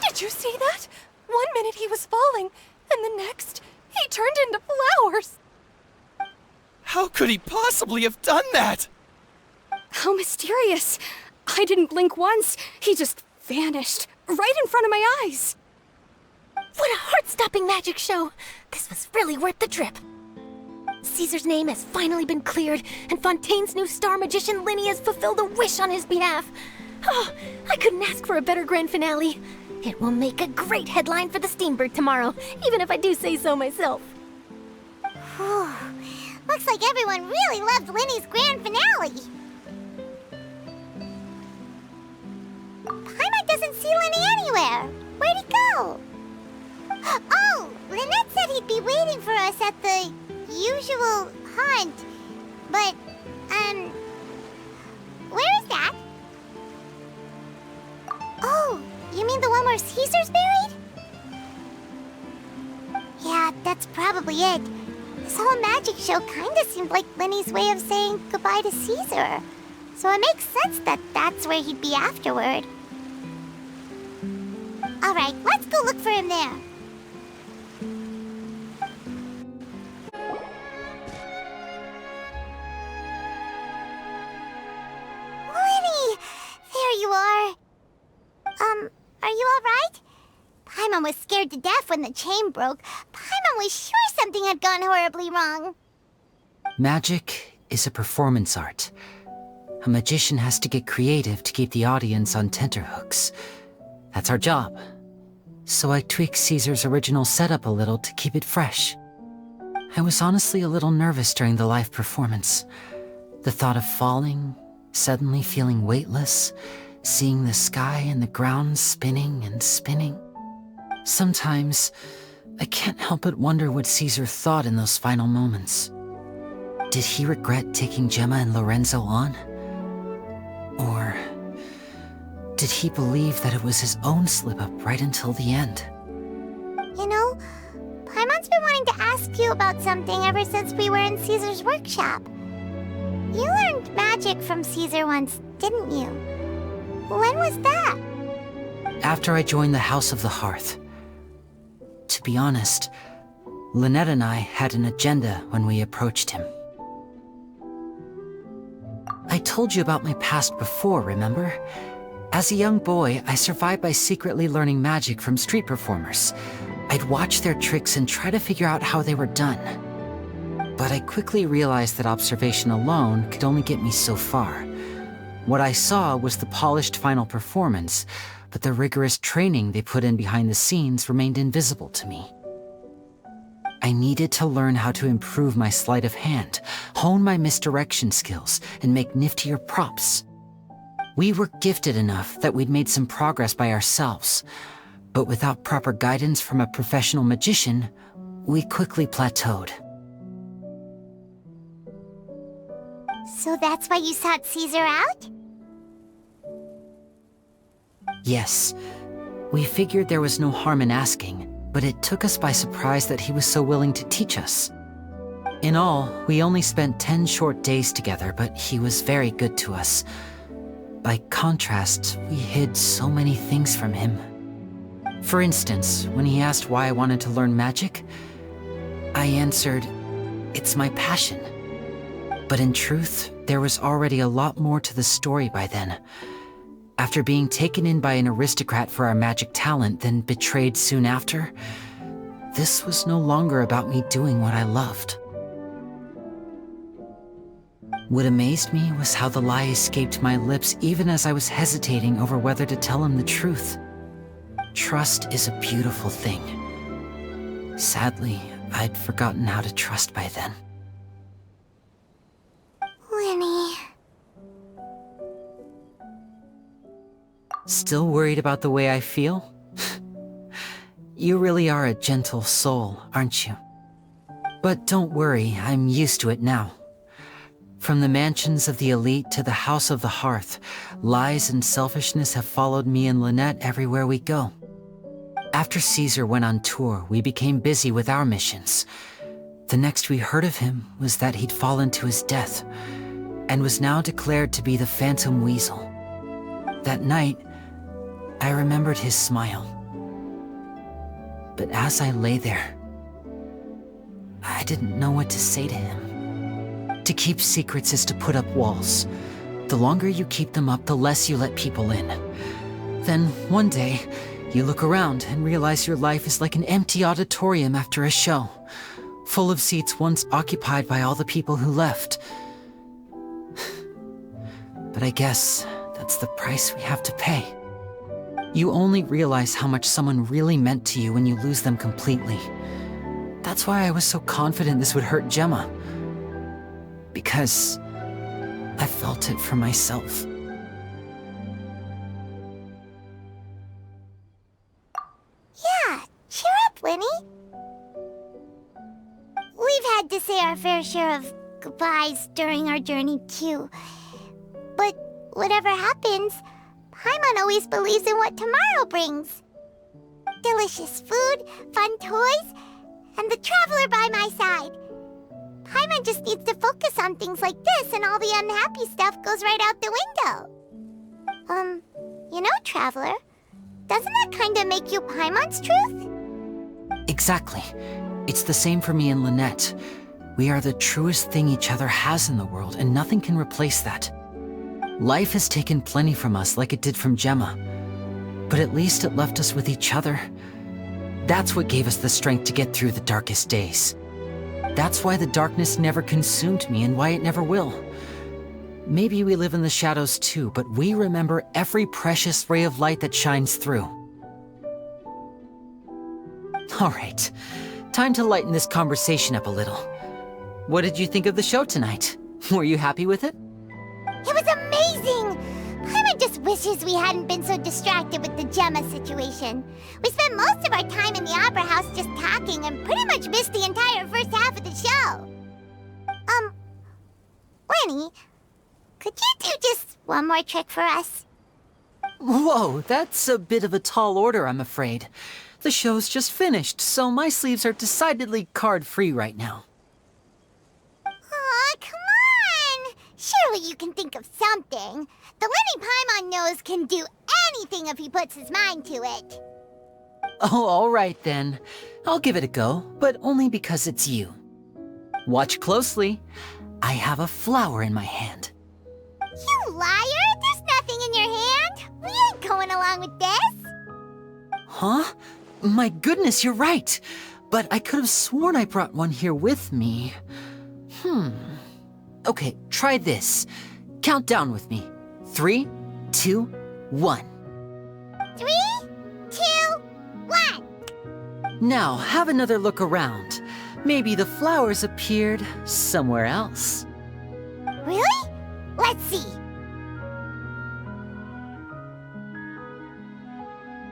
Did you see that? 1 minute he was falling, and the next, he turned into flowers. How could he possibly have done that? How mysterious. I didn't blink once. He just vanished, right in front of my eyes. What a heart-stopping magic show! This was really worth the trip. Caesar's name has finally been cleared, and Fontaine's new star magician Lini has fulfilled a wish on his behalf. Oh, I couldn't ask for a better grand finale. It will make a great headline for the Steamberg tomorrow, even if I do say so myself. Whew. Looks like everyone really loved Lini's grand finale. Paimon doesn't see Lini anywhere. Where'd he go? Oh, Lynette said he'd be waiting for us at the usual haunt. But, where is that? Oh, you mean the one where Caesar's buried? Yeah, that's probably it. This whole magic show kinda seemed like Lini's way of saying goodbye to Caesar. So it makes sense that that's where he'd be afterward. Alright, let's go look for him there. Lini! There you are. Are you alright? Paimon was scared to death when the chain broke. Paimon was sure something had gone horribly wrong. Magic is a performance art. A magician has to get creative to keep the audience on tenterhooks. That's our job. So I tweaked Caesar's original setup a little to keep it fresh. I was honestly a little nervous during the live performance. The thought of falling, suddenly feeling weightless, seeing the sky and the ground spinning and spinning. Sometimes, I can't help but wonder what Caesar thought in those final moments. Did he regret taking Gemma and Lorenzo on? Or did he believe that it was his own slip-up right until the end? You know, Paimon's been wanting to ask you about something ever since we were in Caesar's workshop. You learned magic from Caesar once, didn't you? When was that? After I joined the House of the Hearth. To be honest, Lynette and I had an agenda when we approached him. I told you about my past before, remember? As a young boy, I survived by secretly learning magic from street performers. I'd watch their tricks and try to figure out how they were done. But I quickly realized that observation alone could only get me so far. What I saw was the polished final performance, but the rigorous training they put in behind the scenes remained invisible to me. I needed to learn how to improve my sleight of hand, hone my misdirection skills, and make niftier props. We were gifted enough that we'd made some progress by ourselves, but without proper guidance from a professional magician, we quickly plateaued. So that's why you sought Caesar out? Yes. We figured there was no harm in asking, but it took us by surprise that he was so willing to teach us. In all, we only spent 10 short days together, but he was very good to us. By contrast, we hid so many things from him. For instance, when he asked why I wanted to learn magic, I answered, "It's my passion." But in truth, there was already a lot more to the story by then. After being taken in by an aristocrat for our magic talent, then betrayed soon after, this was no longer about me doing what I loved. What amazed me was how the lie escaped my lips even as I was hesitating over whether to tell him the truth. Trust is a beautiful thing. Sadly, I'd forgotten how to trust by then. Lini. Still worried about the way I feel? You really are a gentle soul, aren't you? But don't worry, I'm used to it now. From the mansions of the elite to the house of the hearth, lies and selfishness have followed me and Lynette everywhere we go. After Caesar went on tour, we became busy with our missions. The next we heard of him was that he'd fallen to his death, and was now declared to be the Phantom Weasel. That night, I remembered his smile. But as I lay there, I didn't know what to say to him. To keep secrets is to put up walls. The longer you keep them up, the less you let people in. Then, one day, you look around and realize your life is like an empty auditorium after a show, full of seats once occupied by all the people who left. But I guess that's the price we have to pay. You only realize how much someone really meant to you when you lose them completely. That's why I was so confident this would hurt Gemma. Because I felt it for myself. Yeah, cheer up, Lini. We've had to say our fair share of goodbyes during our journey, too. But whatever happens, Paimon always believes in what tomorrow brings. Delicious food, fun toys, and the Traveler by my side. Paimon just needs to focus on things like this, and all the unhappy stuff goes right out the window. You know, Traveler, doesn't that kinda make you Paimon's truth? Exactly. It's the same for me and Lynette. We are the truest thing each other has in the world, and nothing can replace that. Life has taken plenty from us, like it did from Gemma. But at least it left us with each other. That's what gave us the strength to get through the darkest days. That's why the darkness never consumed me and why it never will. Maybe we live in the shadows too, but we remember every precious ray of light that shines through. All right, time to lighten this conversation up a little. What did you think of the show tonight? Were you happy with it? It was amazing! Paimon just wishes we hadn't been so distracted with the Gemma situation. We spent most of our time in the Opera House just talking and pretty much missed the entire first half of the show. Lini, could you do just one more trick for us? Whoa, that's a bit of a tall order, I'm afraid. The show's just finished, so my sleeves are decidedly card-free right now. Aw, come on! Surely you can think of something. The Lini Paimon knows can do anything if he puts his mind to it. Oh, all right then. I'll give it a go, but only because it's you. Watch closely. I have a flower in my hand. You liar! There's nothing in your hand! We ain't going along with this! Huh? My goodness, you're right. But I could have sworn I brought one here with me. Okay, try this. Count down with me. 3, 2, 1. 3, 2, 1. Now, have another look around. Maybe the flowers appeared somewhere else. Really? Let's see.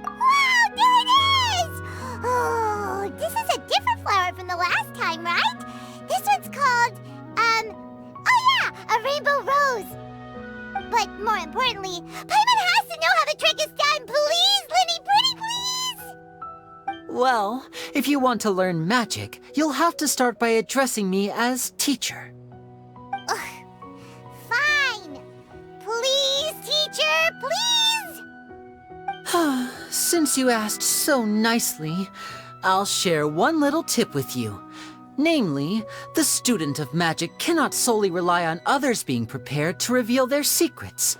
Wow, there it is! Oh, this is a different flower from the last time, right? This one's called, oh yeah, a rainbow rose. But more importantly, Paimon has to know how the trick is done. Please, Lini, pretty please! Well, if you want to learn magic, you'll have to start by addressing me as teacher. Fine. Please, teacher, please! Since you asked so nicely, I'll share one little tip with you. Namely, the student of magic cannot solely rely on others being prepared to reveal their secrets.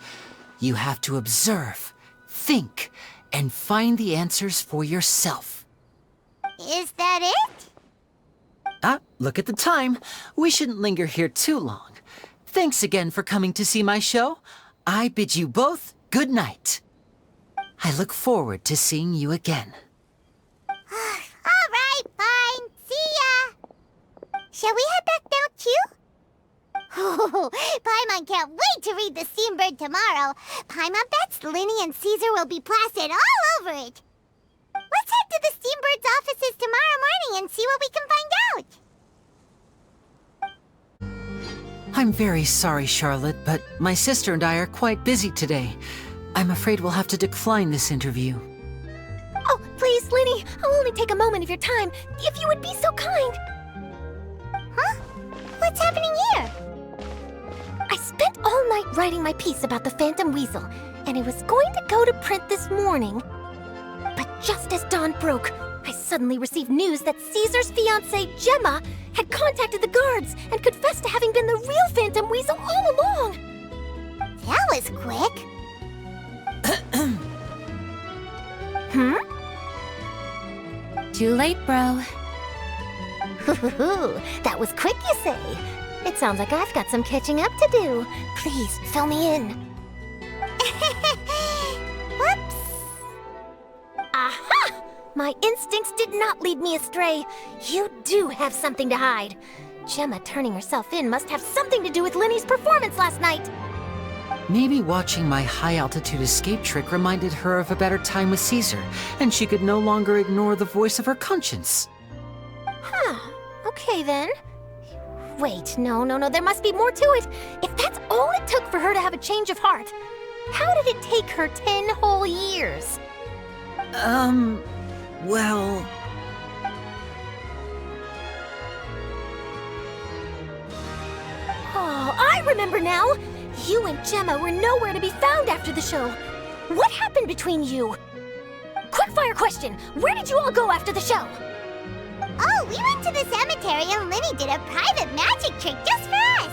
You have to observe, think, and find the answers for yourself. Is that it? Look at the time. We shouldn't linger here too long. Thanks again for coming to see my show. I bid you both good night. I look forward to seeing you again. All right, fine. See ya. Shall we head back now, too? Oh, Paimon can't wait to read The Steambird tomorrow. Paimon bets Lini and Caesar will be plastered all over it. Let's head to the Steambird's offices tomorrow morning and see what we can find out. I'm very sorry, Charlotte, but my sister and I are quite busy today. I'm afraid we'll have to decline this interview. Oh, please, Lini, I'll only take a moment of your time, if you would be so kind. Huh? What's happening here? I spent all night writing my piece about the Phantom Weasel, and it was going to go to print this morning. But just as dawn broke, I suddenly received news that Caesar's fiancée, Gemma, had contacted the guards and confessed to having been the real Phantom Weasel all along. That was quick. Too late, bro. That was quick, you say? It sounds like I've got some catching up to do. Please, fill me in. Whoops. Aha! My instincts did not lead me astray. You do have something to hide. Gemma turning herself in must have something to do with Lini's performance last night. Maybe watching my high-altitude escape trick reminded her of a better time with Caesar, and she could no longer ignore the voice of her conscience. Okay then. Wait, no, there must be more to it. If that's all it took for her to have a change of heart, how did it take her 10 whole years? Well... Oh, I remember now! You and Gemma were nowhere to be found after the show. What happened between you? Quickfire question, where did you all go after the show? Oh, we went to the cemetery and Lini did a private magic trick just for us.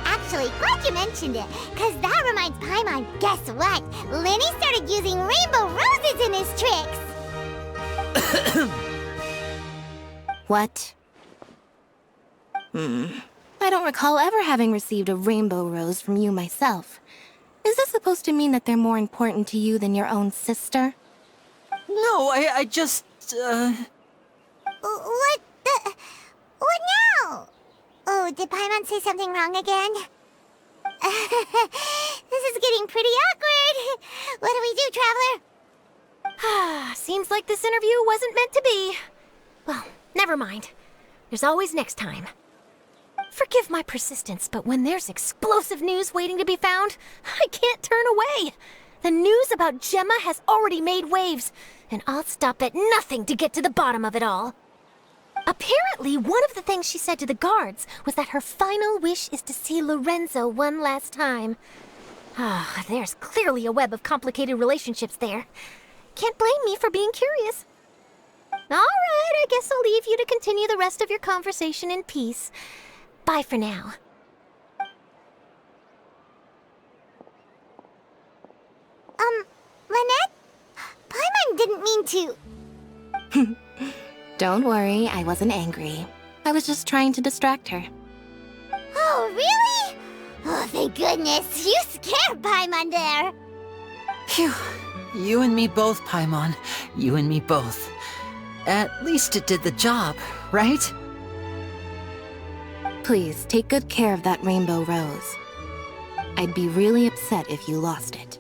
Actually, glad you mentioned it, because that reminds Paimon, guess what? Lini started using rainbow roses in his tricks. What? I don't recall ever having received a rainbow rose from you myself. Is this supposed to mean that they're more important to you than your own sister? No, I just, What now? Oh, did Paimon say something wrong again? This is getting pretty awkward. What do we do, Traveler? Seems like this interview wasn't meant to be. Well, never mind. There's always next time. Forgive my persistence, but when there's explosive news waiting to be found, I can't turn away. The news about Gemma has already made waves, and I'll stop at nothing to get to the bottom of it all. Apparently, one of the things she said to the guards was that her final wish is to see Lorenzo one last time. There's clearly a web of complicated relationships there. Can't blame me for being curious. All right, I guess I'll leave you to continue the rest of your conversation in peace. Bye for now. Lynette? Paimon didn't mean to... Don't worry, I wasn't angry. I was just trying to distract her. Oh, really? Oh, thank goodness. You scared Paimon there. Phew. You and me both, Paimon. You and me both. At least it did the job, right? Please, take good care of that rainbow rose. I'd be really upset if you lost it.